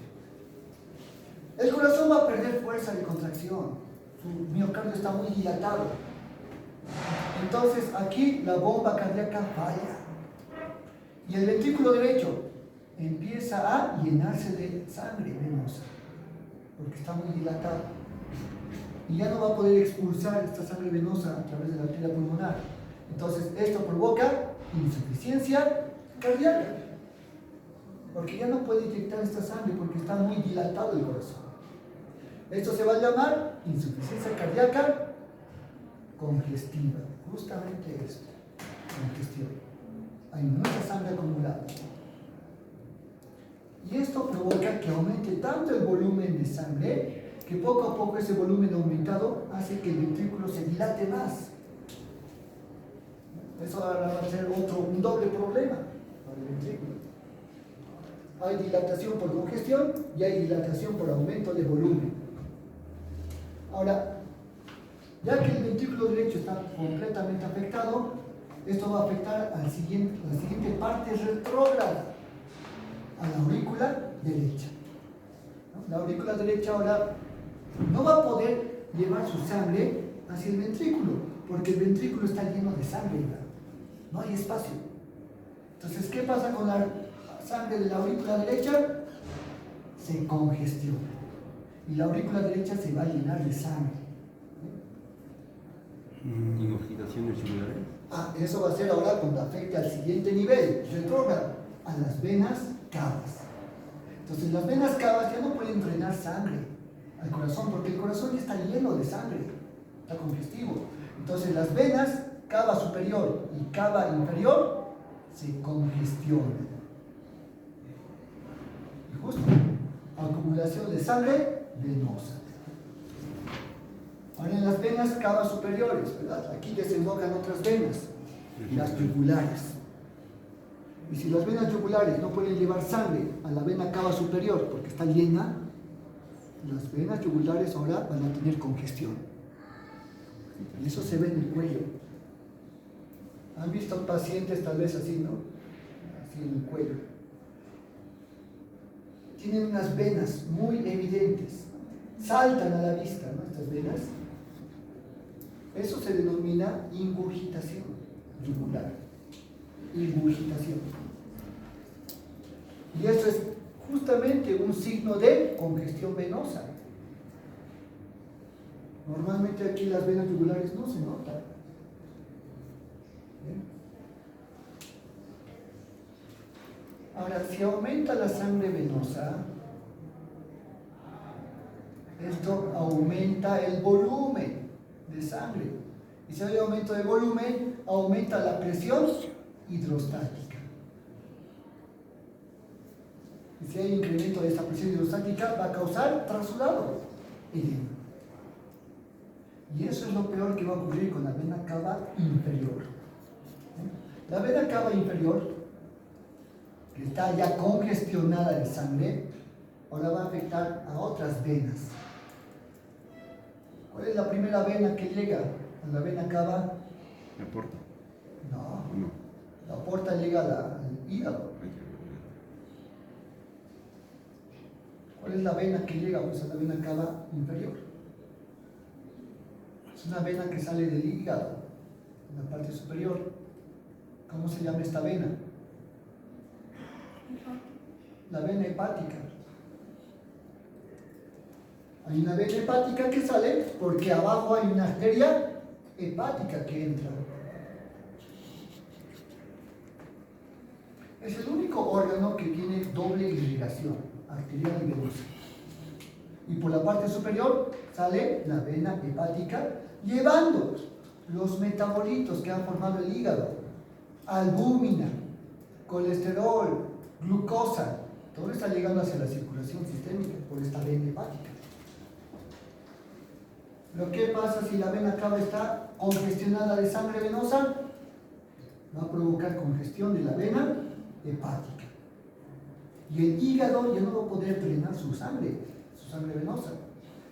El corazón va a perder fuerza de contracción, su miocardio está muy dilatado. Entonces aquí la bomba cardíaca falla y el ventrículo derecho empieza a llenarse de sangre venosa porque está muy dilatado y ya no va a poder expulsar esta sangre venosa a través de la arteria pulmonar. Entonces esto provoca insuficiencia cardíaca porque ya no puede inyectar esta sangre porque está muy dilatado el corazón. Esto se va a llamar insuficiencia cardíaca congestiva, justamente esto, congestión. Hay mucha sangre acumulada. Y esto provoca que aumente tanto el volumen de sangre que poco a poco ese volumen aumentado hace que el ventrículo se dilate más. Eso ahora va a ser un doble problema para el ventrículo. Hay dilatación por congestión y hay dilatación por aumento de volumen. Ahora, ya que el ventrículo derecho está completamente afectado, esto va a afectar a la siguiente parte retrógrada, a la aurícula derecha. La aurícula derecha ahora no va a poder llevar su sangre hacia el ventrículo, porque el ventrículo está lleno de sangre, no hay espacio. Entonces, ¿qué pasa con la sangre de la aurícula derecha? Se congestiona y la aurícula derecha se va a llenar de sangre. Ingurgitaciones yugulares. Eso va a ser ahora cuando afecte al siguiente nivel, retrógrado, a las venas cavas. Entonces las venas cavas ya no pueden drenar sangre al corazón, porque el corazón ya está lleno de sangre, está congestivo. Entonces las venas cava superior y cava inferior se congestionan. Y justo, acumulación de sangre venosa. Ahora en las venas cavas superiores, ¿verdad? Aquí desembocan otras venas, las yugulares. Y si las venas yugulares no pueden llevar sangre a la vena cava superior porque está llena, las venas yugulares ahora van a tener congestión. Y eso se ve en el cuello. ¿Han visto pacientes tal vez así, no? Así en el cuello. Tienen unas venas muy evidentes. Saltan a la vista, ¿no? Estas venas. Eso se denomina ingurgitación yugular. Ingurgitación. Y eso es justamente un signo de congestión venosa. Normalmente aquí las venas yugulares no se notan. ¿Bien? Ahora, si aumenta la sangre venosa, esto aumenta el volumen de sangre. Y si hay aumento de volumen, aumenta la presión hidrostática. Y si hay incremento de esta presión hidrostática, va a causar trasudado, edema. Y eso es lo peor que va a ocurrir con la vena cava inferior. La vena cava inferior, que está ya congestionada de sangre, ahora va a afectar a otras venas. ¿Cuál es la primera vena que llega a la vena cava? La porta. No, No. la porta llega al hígado. ¿Cuál es la vena que llega pues, a la vena cava inferior? Es una vena que sale del hígado, en la parte superior. ¿Cómo se llama esta vena? La vena hepática. Hay una vena hepática que sale porque abajo hay una arteria hepática que entra. Es el único órgano que tiene doble irrigación, arterial y venosa. Y por la parte superior sale la vena hepática, llevando los metabolitos que han formado el hígado, albúmina, colesterol, glucosa, todo está llegando hacia la circulación sistémica por esta vena hepática. Pero ¿qué pasa si la vena cava está congestionada de sangre venosa? Va a provocar congestión de la vena hepática. Y el hígado ya no va a poder drenar su sangre venosa.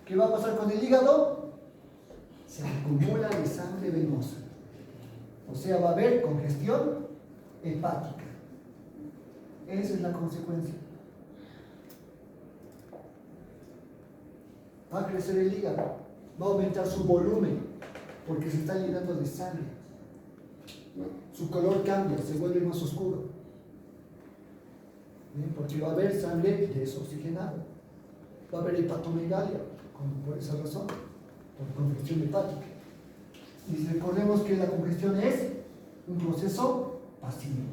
¿Qué va a pasar con el hígado? Se acumula de sangre venosa. O sea, va a haber congestión hepática. Esa es la consecuencia. Va a crecer el hígado, va a aumentar su volumen, porque se está llenando de sangre. Su color cambia, se vuelve más oscuro. ¿Bien? Porque va a haber sangre desoxigenada. Va a haber hepatomegalia, por esa razón, por congestión hepática. Y recordemos que la congestión es un proceso pasivo.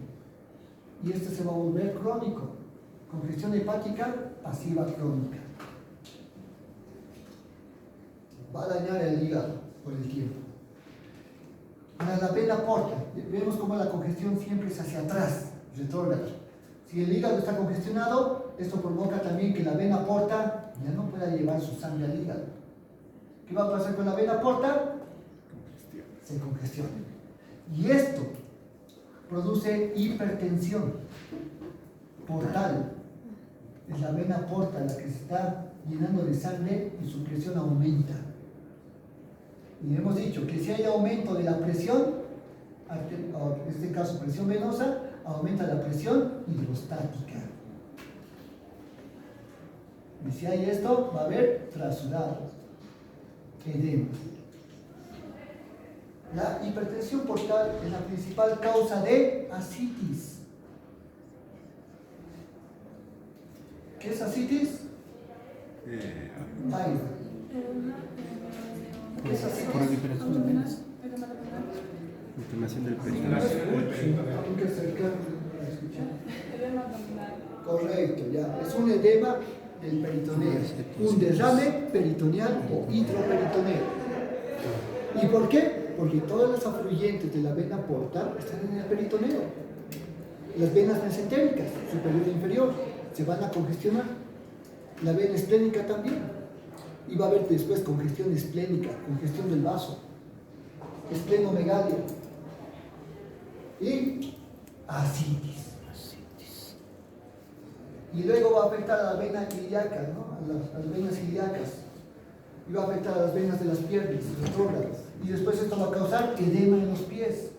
Y este se va a volver crónico. Congestión hepática pasiva crónica. Va a dañar el hígado por el tiempo. La vena porta, vemos cómo la congestión siempre es hacia atrás, retrógrada. Si el hígado está congestionado, esto provoca también que la vena porta ya no pueda llevar su sangre al hígado. ¿Qué va a pasar con la vena porta? Se congestiona. Y esto produce hipertensión portal. Es la vena porta la que se está llenando de sangre y su presión aumenta. Y hemos dicho que si hay aumento de la presión, en este caso presión venosa, aumenta la presión hidrostática. Y si hay esto, va a haber trasudado, edema. La hipertensión portal es la principal causa de ascitis. ¿Qué es ascitis? Thyroid. ¿Qué es ascitis? Por liberación de venas. Inflamación del No peritoneal. escucho, tengo que acercarme a escuchar. Correcto, ya. Es un edema del peritoneo, un derrame peritoneal o intraperitoneal. ¿Y por qué? Porque todas las afluentes de la vena portal están en el peritoneo. Las venas mesentéricas, superior e inferior, se van a congestionar. La vena esplénica también. Y va a haber después congestión esplénica, congestión del vaso, esplenomegalia y ascitis. Y luego va a afectar a la vena ilíaca, ¿no? a las venas ilíacas. Y va a afectar a las venas de las piernas, retrógradas. Y después esto va a causar edema en los pies.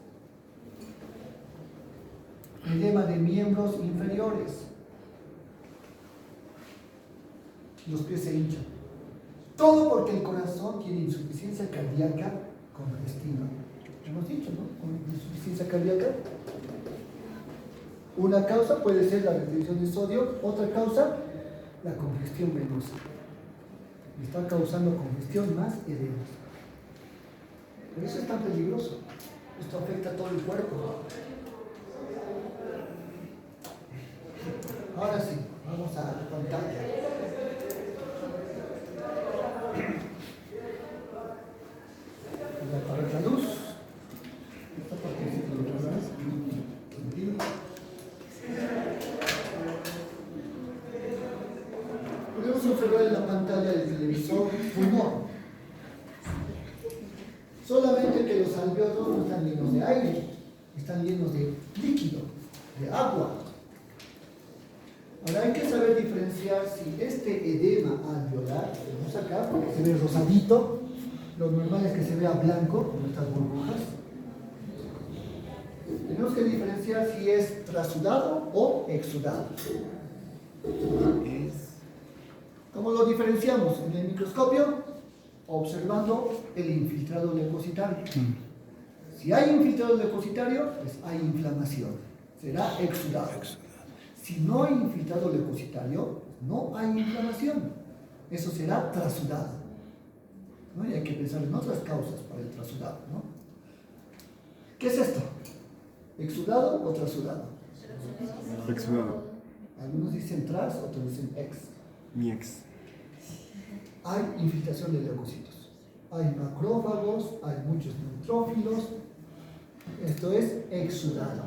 Edema de miembros inferiores. Los pies se hinchan. Todo porque el corazón tiene insuficiencia cardíaca congestiva. Hemos dicho, ¿no? Con insuficiencia cardíaca. Una causa puede ser la retención de sodio, otra causa, la congestión venosa. Y está causando congestión más edemas. Por eso es tan peligroso. Esto afecta a todo el cuerpo. Ahora sí, vamos a la pantalla. Voy a apagar la luz. Esta partecita de atrás. Podemos observar en la pantalla del televisor pulmón. Solamente que los alveolos no están llenos de aire, están llenos de líquido, de agua. Ahora hay que saber diferenciar si este edema alveolar, vemos acá, porque se ve rosadito, lo normal es que se vea blanco, como estas burbujas. Tenemos que diferenciar si es trasudado o exudado. ¿Cómo lo diferenciamos? En el microscopio, observando el infiltrado leucocitario. Si hay infiltrado leucocitario, pues hay inflamación. Será exudado. Si no hay infiltrado leucocitario, no hay inflamación. Eso será trasudado, ¿no? Y hay que pensar en otras causas para el trasudado, ¿no? ¿Qué es esto? ¿Exudado o trasudado? Exudado. Algunos dicen tras, otros dicen ex. Mi ex. Hay infiltración de leucocitos. Hay macrófagos, hay muchos neutrófilos. Esto es exudado.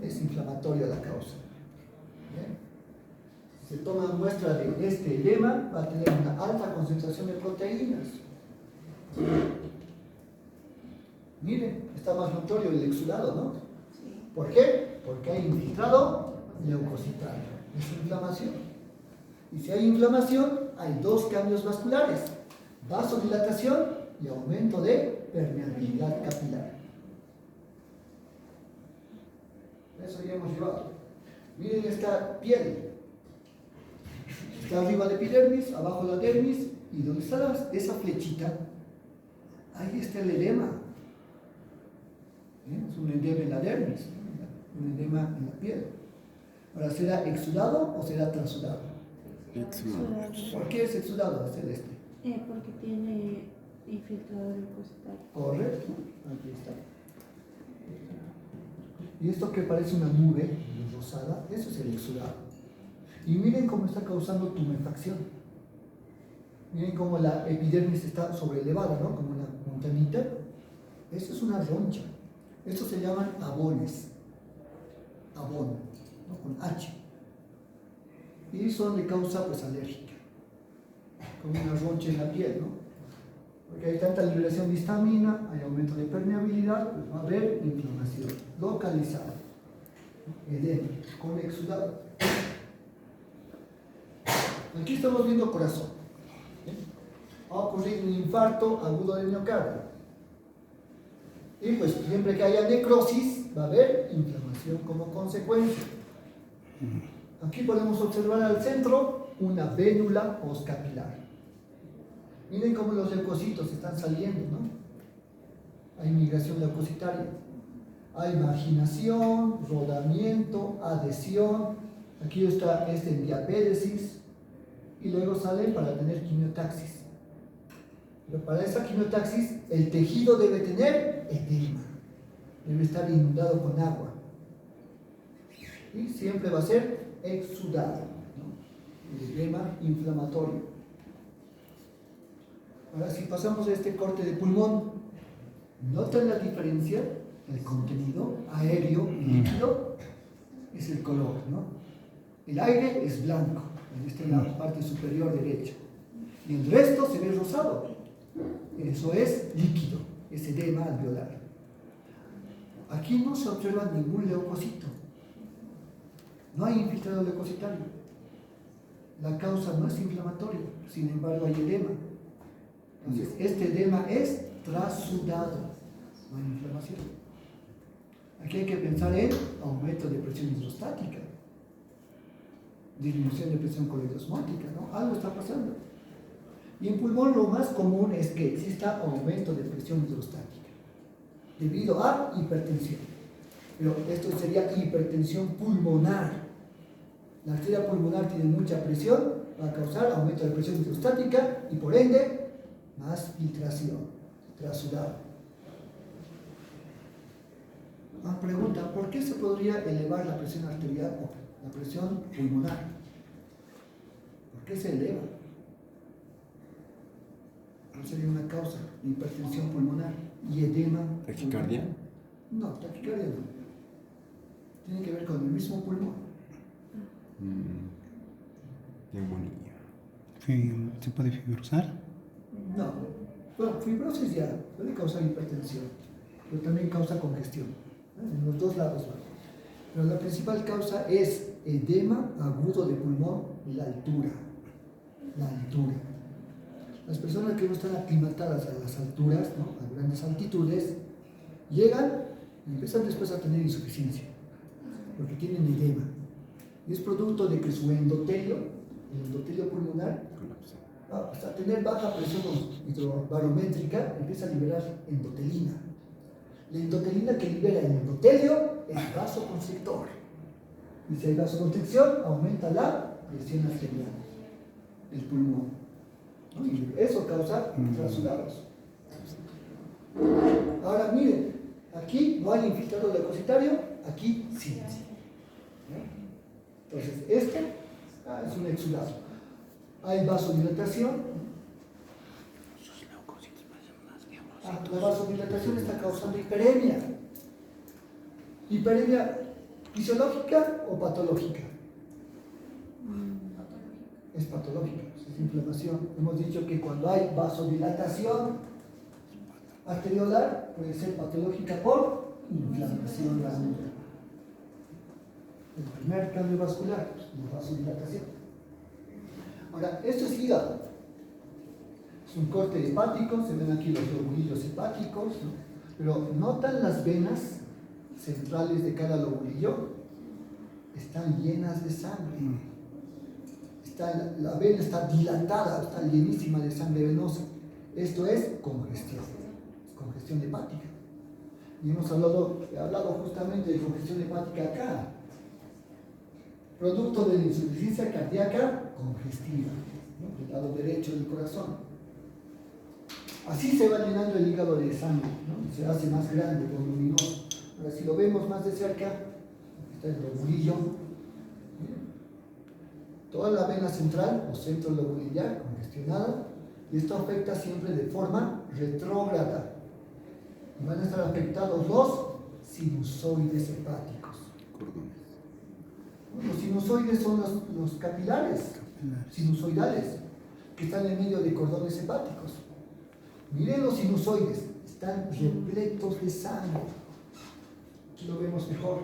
Es inflamatoria la causa. ¿Bien? Si se toma muestra de este edema, va a tener una alta concentración de proteínas. Miren, está más notorio el exudado, ¿no? ¿Por qué? Porque hay infiltrado leucocitario. Es inflamación. Y si hay inflamación, hay dos cambios vasculares: vasodilatación y aumento de permeabilidad capilar. Eso ya hemos llevado. Miren esta piel. Está arriba la epidermis, abajo la dermis, y donde está esa flechita, ahí está el edema. ¿Bien? Es un edema en la dermis, un edema en la piel. Ahora, ¿será exudado o será transudado? Exudado. ¿Por qué es exudado, Celeste? Porque tiene infiltrado leucocitario. Correcto, aquí está. Y esto que parece una nube rosada, eso es el exudado. Y miren cómo está causando tumefacción. Miren cómo la epidermis está sobrelevada, ¿no? Como una montañita. Esto es una roncha. Estos se llaman abones. Abón, ¿no? Con H. Y son de causa pues alérgica. Como una roncha en la piel, ¿no? Porque hay tanta liberación de histamina, hay aumento de permeabilidad, pues va a haber inflamación localizada. Edema, con exudado. Aquí estamos viendo corazón. ¿Bien? Va a ocurrir un infarto agudo del miocardio. Y pues siempre que haya necrosis, va a haber inflamación como consecuencia. Aquí podemos observar al centro una vénula postcapilar. Miren cómo los leucocitos están saliendo, ¿no? Hay migración leucocitaria. Hay marginación, rodamiento, adhesión. Aquí está en diapédesis. Y luego salen para tener quimiotaxis. Pero para esa quimiotaxis, el tejido debe tener edema. Debe estar inundado con agua. Y siempre va a ser exudado, ¿no? El edema inflamatorio. Ahora, si pasamos a este corte de pulmón, ¿notan la diferencia? El contenido aéreo y líquido es el color, ¿no? El aire es blanco, en la parte superior derecha, y el resto se ve rosado. Eso es líquido, es edema alveolar. Aquí no se observa ningún leucocito, no hay infiltrado leucocitario. La causa no es inflamatoria, sin embargo hay edema. Entonces, este edema es trasudado, no hay inflamación. Aquí hay que pensar en aumento de presión hidrostática, disminución de presión colectosmótica, ¿no? Algo está pasando. Y en pulmón lo más común es que exista aumento de presión hidrostática debido a hipertensión. Pero esto sería hipertensión pulmonar. La arteria pulmonar tiene mucha presión, va a causar aumento de presión hidrostática y por ende más filtración, trasudado. Pregunta, ¿por qué se podría elevar la presión arterial o la presión pulmonar? ¿Por qué se eleva? ¿Cuál sería una causa de hipertensión pulmonar y edema? ¿Taquicardia? No, taquicardia no. Tiene que ver con el mismo pulmón. Neumonía. ¿Se puede fibrosar? No. Bueno, fibrosis ya puede causar hipertensión, pero también causa congestión. En los dos lados va. Pero la principal causa es edema agudo de pulmón y la altura. La altura. Las personas que no están aclimatadas a las alturas, ¿no? A grandes altitudes, llegan y empiezan después a tener insuficiencia, porque tienen edema. Y es producto de que su endotelio, el endotelio pulmonar, hasta tener baja presión hidrobarométrica, empieza a liberar endotelina. La endotelina que libera el endotelio es vasoconstrictor. Y si hay vasoconstricción, aumenta la presión arterial del pulmón, ¿no? Y eso causa trasulados. Ahora miren, aquí no hay infiltrado leucocitario, aquí sí. ¿No? Entonces, esto es un exudado. Hay vasodilatación. La vasodilatación está causando hiperemia. ¿Hiperemia fisiológica o patológica? Es patológica, es inflamación. Hemos dicho que cuando hay vasodilatación arteriolar puede ser patológica por inflamación granular. El primer cambio vascular, la vasodilatación. Ahora, esto es hígado. Es un corte hepático, se ven aquí los lobulillos hepáticos, ¿no? Pero notan las venas centrales de cada lobulillo, están llenas de sangre. La vena está dilatada, está llenísima de sangre venosa. Esto es congestión hepática. Y he hablado justamente de congestión hepática acá. Producto de la insuficiencia cardíaca congestiva, ¿no? Del lado derecho del corazón. Así se va llenando el hígado de sangre, ¿no? Se hace más grande, voluminoso. Ahora, si lo vemos más de cerca, aquí está el lobulillo. Toda la vena central o centro lobulillar congestionada, y esto afecta siempre de forma retrógrada. Y van a estar afectados los sinusoides hepáticos. Los sinusoides son los capilares sinusoidales que están en medio de cordones hepáticos. Miren los sinusoides, están repletos de sangre. Aquí lo vemos mejor,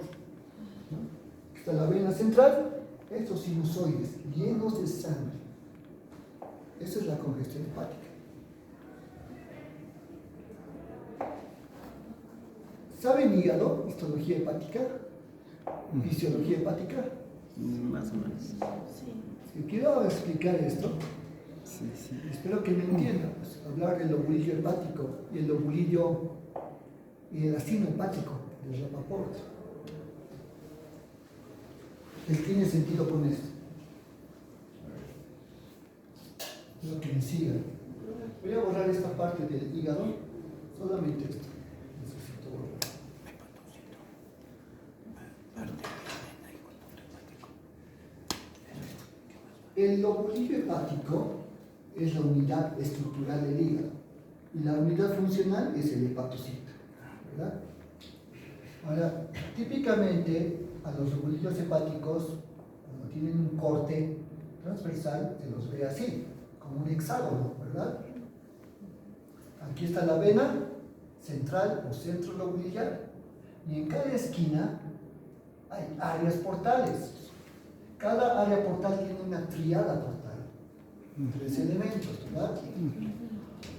¿no? Está la vena central, estos sinusoides llenos de sangre. Esa es la congestión hepática. ¿Saben hígado, histología hepática, fisiología hepática? Más o menos. Sí. Si quiero explicar esto, Sí. espero que me entiendan. Pues, hablar del lobulillo hepático y el lobulillo y el acino hepático del Rapaport. ¿Tiene sentido con esto? Lo que me sigan. Voy a borrar esta parte del hígado, solamente esto. Necesito borrar. El lobulillo hepático es la unidad estructural del hígado y la unidad funcional es el hepatocito, ¿verdad? Ahora, típicamente a los lobulillos hepáticos, cuando tienen un corte transversal, se los ve así, como un hexágono, ¿verdad? Aquí está la vena central o centro lobulillar, y en cada esquina hay áreas portales. Cada área portal tiene una triada portal, 3 elementos, ¿verdad?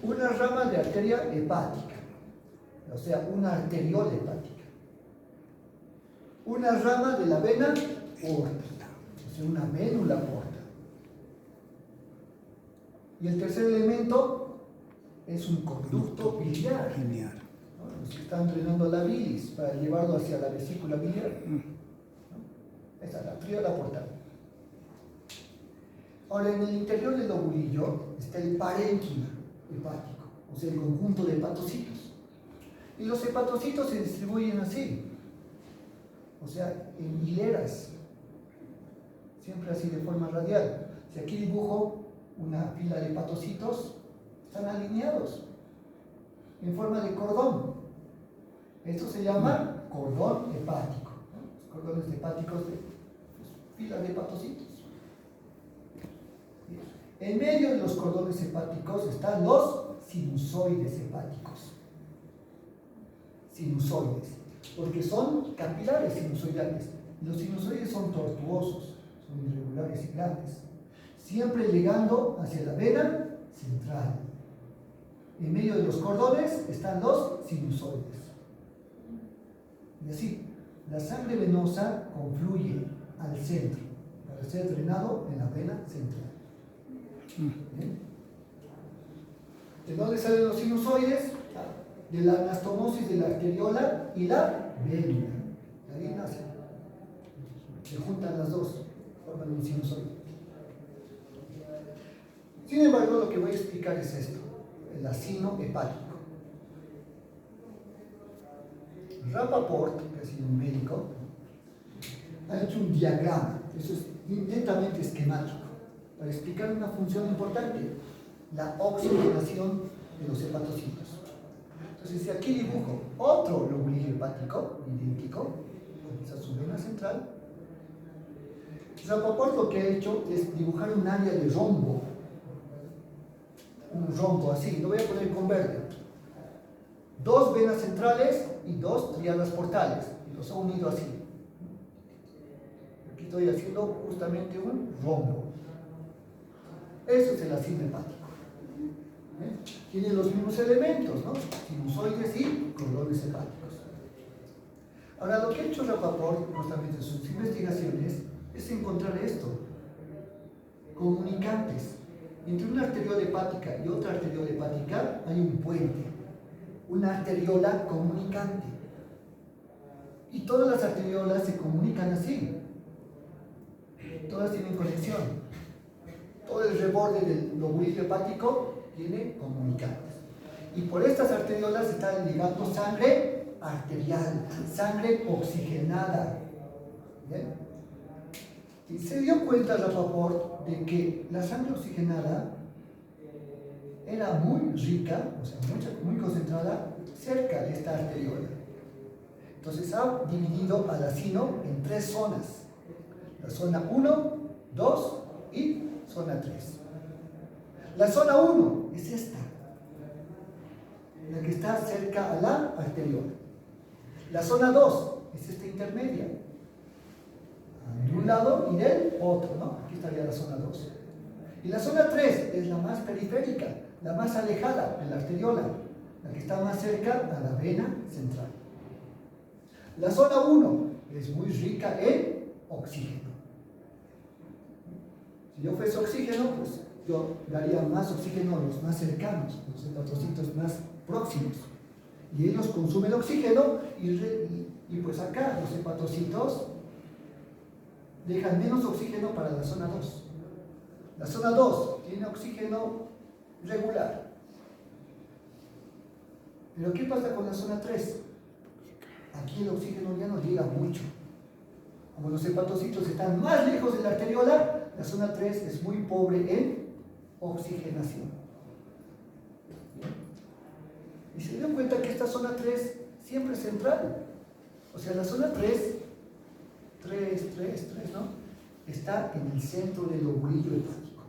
Una rama de arteria hepática, o sea, una arteriola hepática. Una rama de la vena porta, o sea, una vénula porta. Y el tercer elemento es un conducto biliar, ¿no? Los que están drenando la bilis para llevarlo hacia la vesícula biliar, ¿no? Esta es la tríada portal. Ahora, en el interior del lobulillo está el parénquima hepático, o sea, el conjunto de hepatocitos. Y los hepatocitos se distribuyen así, o sea, en hileras, siempre así de forma radial. Si aquí dibujo una fila de hepatocitos, están alineados en forma de cordón. Esto se llama cordón hepático, ¿no? Los cordones hepáticos de fila de hepatocitos. En medio de los cordones hepáticos están los sinusoides hepáticos. Sinusoides, porque son capilares sinusoidales. Los sinusoides son tortuosos, son irregulares y grandes, siempre llegando hacia la vena central. En medio de los cordones están los sinusoides. Y así, la sangre venosa confluye al centro para ser drenado en la vena central. ¿Bien? ¿De dónde salen los sinusoides? De la anastomosis de la arteriola y la vénula. De ahí nacen. Se juntan las dos, forman un sinusoide. Sin embargo, lo que voy a explicar es esto, el acino hepático. Rappaport, que ha sido un médico, ha hecho un diagrama, eso es netamente esquemático, para explicar una función importante, la oxigenación de los hepatocitos. Entonces, si aquí dibujo otro lobulillo hepático, idéntico, esa es su vena central, Rappaport lo que ha hecho es dibujar un área de rombo, un rombo así, lo voy a poner con verde. Dos venas centrales y dos triadas portales, y los he unido así. Aquí estoy haciendo justamente un rombo. Eso es el acino hepático. Tiene los mismos elementos, ¿no? Sinusoides y cordones hepáticos. Ahora, lo que ha hecho Rappaport, justamente en sus investigaciones, es encontrar esto: comunicantes. Entre una arteriola hepática y otra arteriola hepática hay un puente, una arteriola comunicante. Y todas las arteriolas se comunican así. Todas tienen conexión. Todo el reborde del lobulillo hepático tiene comunicantes. Y por estas arteriolas se está ligando sangre arterial, sangre oxigenada. ¿Bien? Y se dio cuenta Rappaport de que la sangre oxigenada era muy rica, o sea, muy concentrada cerca de esta arteriola. Entonces ha dividido al acino en tres zonas: la zona 1, 2 y zona 3. La zona 1 es esta, la que está cerca a la arteriola. La zona 2 es esta intermedia, de un lado y del otro, ¿no? Aquí estaría la zona 2. Y la zona 3 es la más periférica, la más alejada de la arteriola, la que está más cerca a la vena central. La zona 1 es muy rica en oxígeno. Si yo fuese oxígeno, pues yo daría más oxígeno a los más cercanos, los hepatocitos más próximos. Y ellos consumen oxígeno y pues acá los hepatocitos dejan menos oxígeno para la zona 2. La zona 2 tiene oxígeno regular. Pero ¿qué pasa con la zona 3? Aquí el oxígeno ya no llega mucho. Como los hepatocitos están más lejos de la arteriola, la zona 3 es muy pobre en oxigenación. Y se dieron cuenta que esta zona 3 siempre es central. O sea, la zona 3, ¿no? Está en el centro del lobulillo hepático.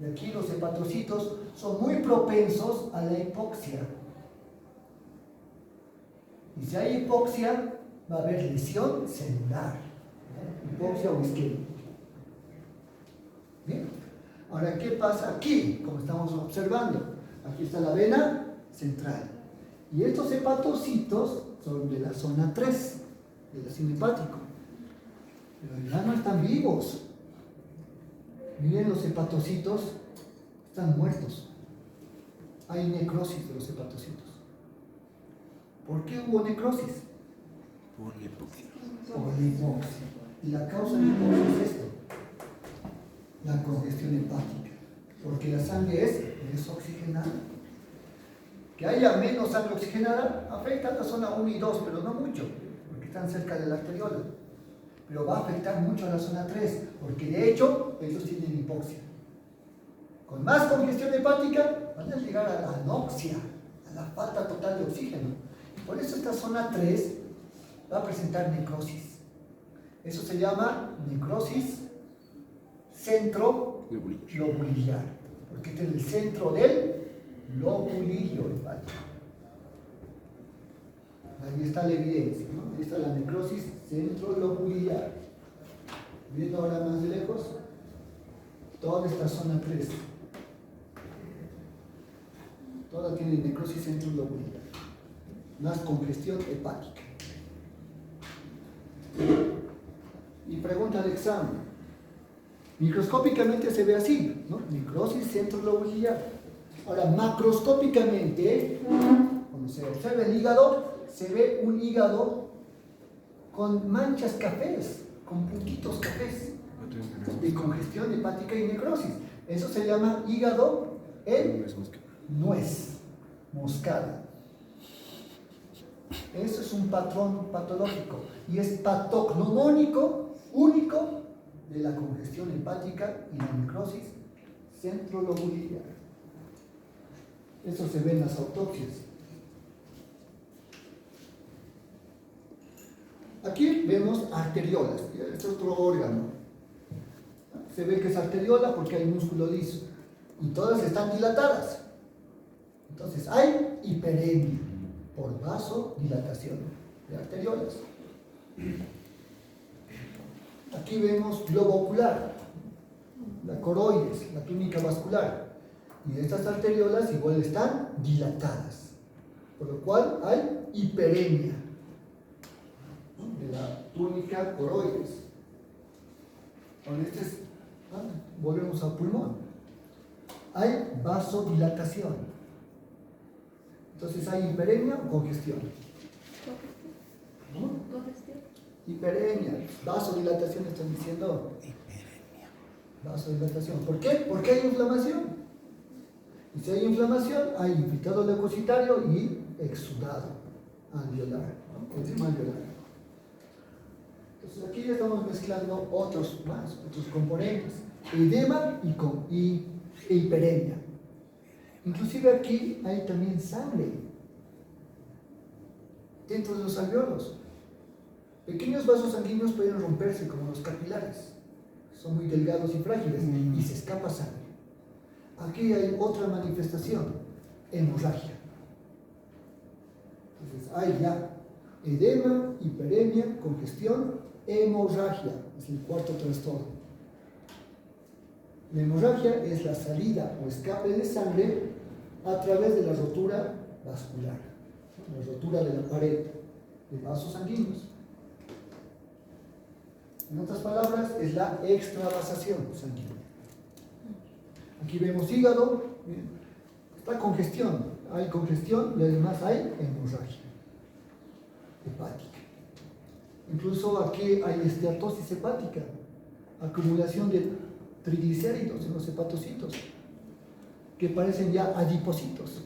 Y aquí los hepatocitos son muy propensos a la hipoxia. Y si hay hipoxia, va a haber lesión celular. Hipoxia o isquemia. Bien. Ahora, ¿qué pasa aquí? Como estamos observando, aquí está la vena central. Y estos hepatocitos son de la zona 3, del acino hepático. Pero ya no están vivos. Miren, los hepatocitos están muertos. Hay necrosis de los hepatocitos. ¿Por qué hubo necrosis? Por la hipoxia. Por la hipoxia. Y la causa de hipoxia es esto: la congestión hepática. Porque la sangre es desoxigenada. Que haya menos sangre oxigenada afecta a la zona 1 y 2, pero no mucho, porque están cerca de la arteriola. Pero va a afectar mucho a la zona 3, porque de hecho ellos tienen hipoxia. Con más congestión hepática van a llegar a la anoxia, a la falta total de oxígeno. Y por eso esta zona 3 va a presentar necrosis. Eso se llama necrosis centro-lobulillar, porque está en el centro del lobulillo hepático. Ahí está la evidencia, ¿no? Ahí está la necrosis centro-lobulillar. Viendo ahora más de lejos, toda esta zona 3, toda tiene necrosis centro-lobulillar, más congestión hepática. Y pregunta del examen: microscópicamente se ve así, ¿no? Necrosis centro-lobulillar. Ahora, macroscópicamente, cuando se observa el hígado, se ve un hígado con manchas cafés, con puntitos cafés de congestión hepática y necrosis. Eso se llama hígado en nuez moscada. Eso es un patrón patológico y es patognomónico único de la congestión hepática y la necrosis centrolobular. Eso se ve en las autopsias. Aquí vemos arteriolas, este es otro órgano. Se ve que es arteriola porque hay músculo liso y todas están dilatadas. Entonces hay hiperemia por vasodilatación de arteriolas. Aquí vemos globo ocular, la coroides, la túnica vascular. Y estas arteriolas igual están dilatadas, por lo cual hay hiperemia de la túnica coroides. Ahora volvemos al pulmón. Hay vasodilatación. Entonces hay hiperemia o congestión. Congestión. Hiperemia, vasodilatación están diciendo. Vasodilatación. ¿Por qué? Porque hay inflamación. Y si hay inflamación, hay infiltrado leucocitario y exudado alveolar, ¿no? Enzima alveolar. Entonces aquí ya estamos mezclando otros componentes, edema e hiperemia. Inclusive aquí hay también sangre dentro de los alveolos. Pequeños vasos sanguíneos pueden romperse como los capilares, son muy delgados y frágiles y se escapa sangre. Aquí hay otra manifestación, hemorragia. Entonces hay ya edema, hiperemia, congestión, hemorragia, es el cuarto trastorno. La hemorragia es la salida o escape de sangre a través de la rotura vascular, la rotura de la pared de vasos sanguíneos. En otras palabras, es la extravasación sanguínea. Aquí vemos hígado, está congestión, hay congestión y además hay hemorragia hepática. Incluso aquí hay esteatosis hepática, acumulación de triglicéridos en los hepatocitos, que parecen ya adipocitos,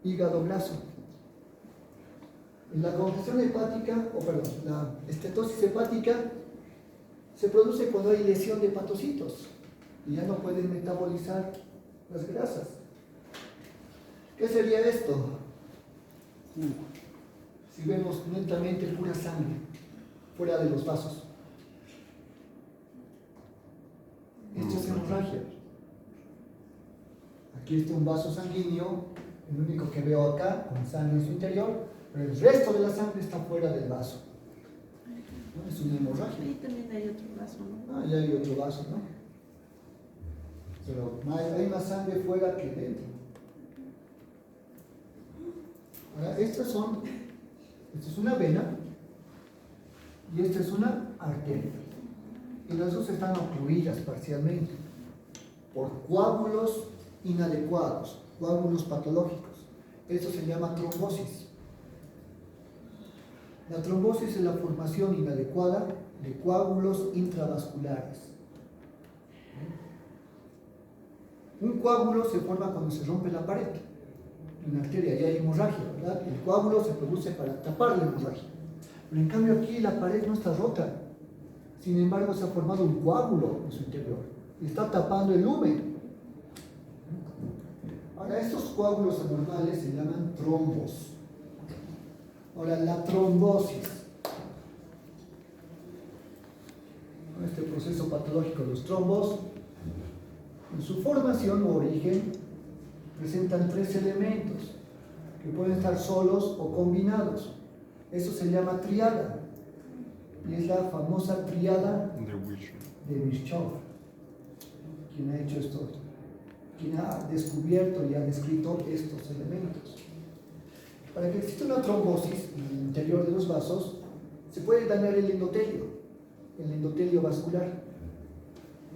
hígado graso. La congestión hepática, la esteatosis hepática se produce cuando hay lesión de hepatocitos y ya no pueden metabolizar las grasas. ¿Qué sería esto? Si vemos lentamente pura sangre fuera de los vasos. Esto es hemorragia. Aquí está un vaso sanguíneo, el único que veo acá, con sangre en su interior, pero el resto de la sangre está fuera del vaso. ¿No? Es una hemorragia. Ahí también hay otro vaso, ¿no? Ah, ya hay otro vaso, ¿no? Pero hay más sangre fuera que dentro. Ahora, esta es una vena y esta es una arteria. Y las dos están ocluidas parcialmente por coágulos inadecuados, coágulos patológicos. Esto se llama trombosis. La trombosis es la formación inadecuada de coágulos intravasculares. Un coágulo se forma cuando se rompe la pared, una arteria, y hay hemorragia, ¿verdad? El coágulo se produce para tapar la hemorragia. Pero en cambio aquí la pared no está rota. Sin embargo, se ha formado un coágulo en su interior y está tapando el lumen. Ahora, estos coágulos anormales se llaman trombos. Ahora, la trombosis, este proceso patológico de los trombos, en su formación o origen, presentan tres elementos que pueden estar solos o combinados. Eso se llama triada. Y es la famosa triada de Virchow, quien ha hecho esto, quien ha descubierto y ha descrito estos elementos. Para que exista una trombosis en el interior de los vasos, se puede dañar el endotelio vascular.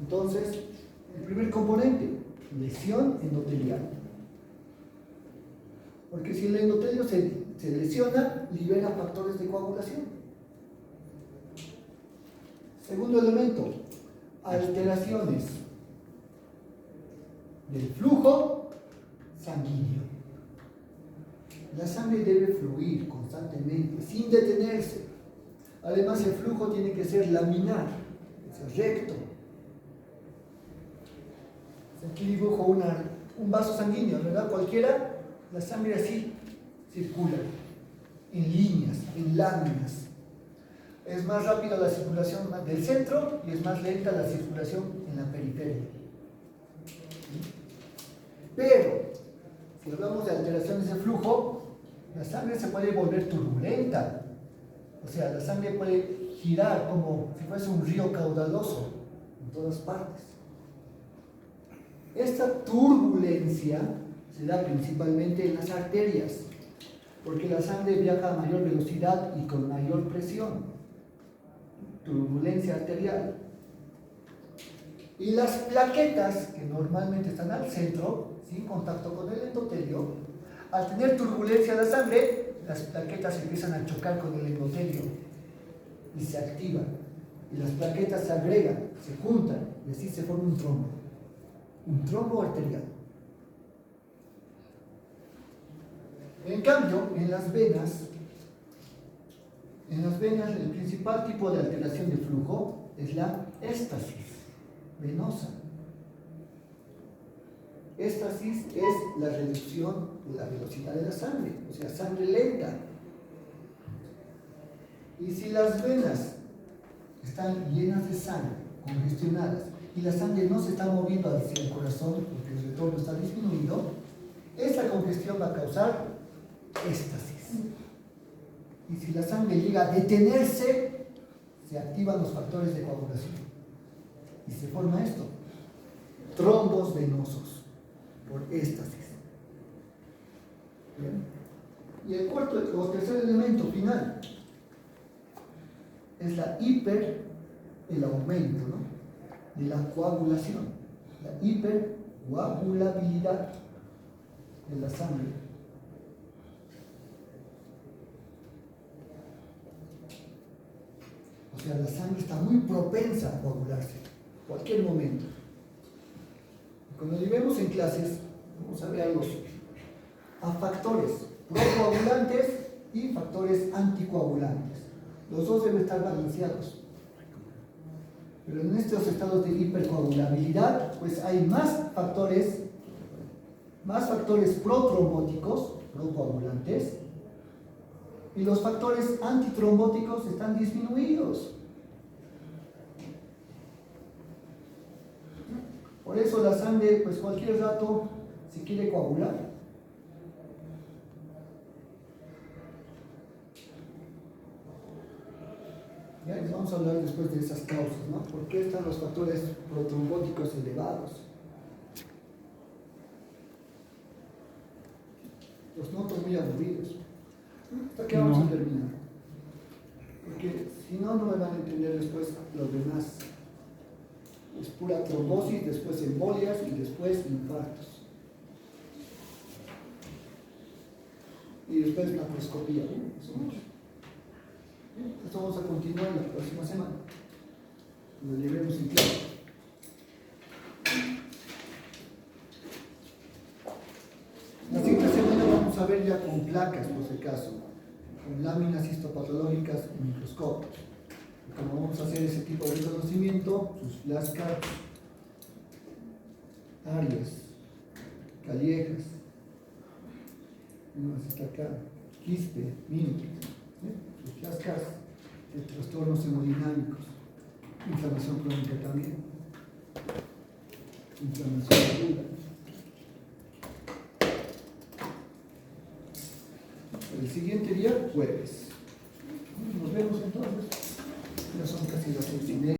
Entonces, el primer componente, lesión endotelial. Porque si el endotelio se lesiona, libera factores de coagulación. Segundo elemento, alteraciones del flujo sanguíneo. La sangre debe fluir constantemente, sin detenerse. Además, el flujo tiene que ser laminar, recto. Aquí dibujo un vaso sanguíneo, ¿verdad? Cualquiera, la sangre así circula, en líneas, en láminas. Es más rápida la circulación del centro y es más lenta la circulación en la periferia. Pero, si hablamos de alteraciones de flujo, la sangre se puede volver turbulenta. O sea, la sangre puede girar como si fuese un río caudaloso en todas partes. Esta turbulencia se da principalmente en las arterias, porque la sangre viaja a mayor velocidad y con mayor presión. Turbulencia arterial. Y las plaquetas, que normalmente están al centro, sin contacto con el endotelio, al tener turbulencia de la sangre, las plaquetas empiezan a chocar con el endotelio y se activan. Y las plaquetas se agregan, se juntan y así se forma un trombo arterial. En cambio, en las venas el principal tipo de alteración de flujo es la éstasis venosa. Éstasis es la reducción de la velocidad de la sangre, o sea, sangre lenta. Y si las venas están llenas de sangre, congestionadas, y la sangre no se está moviendo hacia el corazón porque el retorno está disminuido, esa congestión va a causar éstasis. Y si la sangre llega a detenerse, se activan los factores de coagulación. Y se forma esto, trombos venosos por éstasis. ¿Bien? Y el cuarto o tercer elemento final es el aumento, ¿no?, de la coagulación, la hipercoagulabilidad de la sangre. O sea, la sangre está muy propensa a coagularse en cualquier momento. Cuando lleguemos en clases, vamos a ver algo a factores procoagulantes y factores anticoagulantes. Los dos deben estar balanceados. Pero en estos estados de hipercoagulabilidad, pues hay más factores protrombóticos, procoagulantes, y los factores antitrombóticos están disminuidos. Por eso la sangre, pues cualquier rato se quiere coagular. Ya les vamos a hablar después de esas causas, ¿no? ¿Por qué están los factores protrombóticos elevados? Los noto muy aburridos. ¿Hasta qué vamos a terminar? Porque si no, no me van a entender después los demás. Es pura trombosis, después embolias y después infartos. Y después laparoscopía, ¿no? Eso mucho. Esto vamos a continuar la próxima semana, cuando lleguemos en clase. La siguiente semana vamos a ver ya con placas, por si acaso, con láminas histopatológicas en microscopio. Como vamos a hacer ese tipo de reconocimiento, sus flashcards, áreas, callejas, está acá, quispe, mímica. Sus flashcards de trastornos hemodinámicos, inflamación crónica también, inflamación aguda. El siguiente día, jueves. Nos vemos entonces. Ya son casi las 6:30.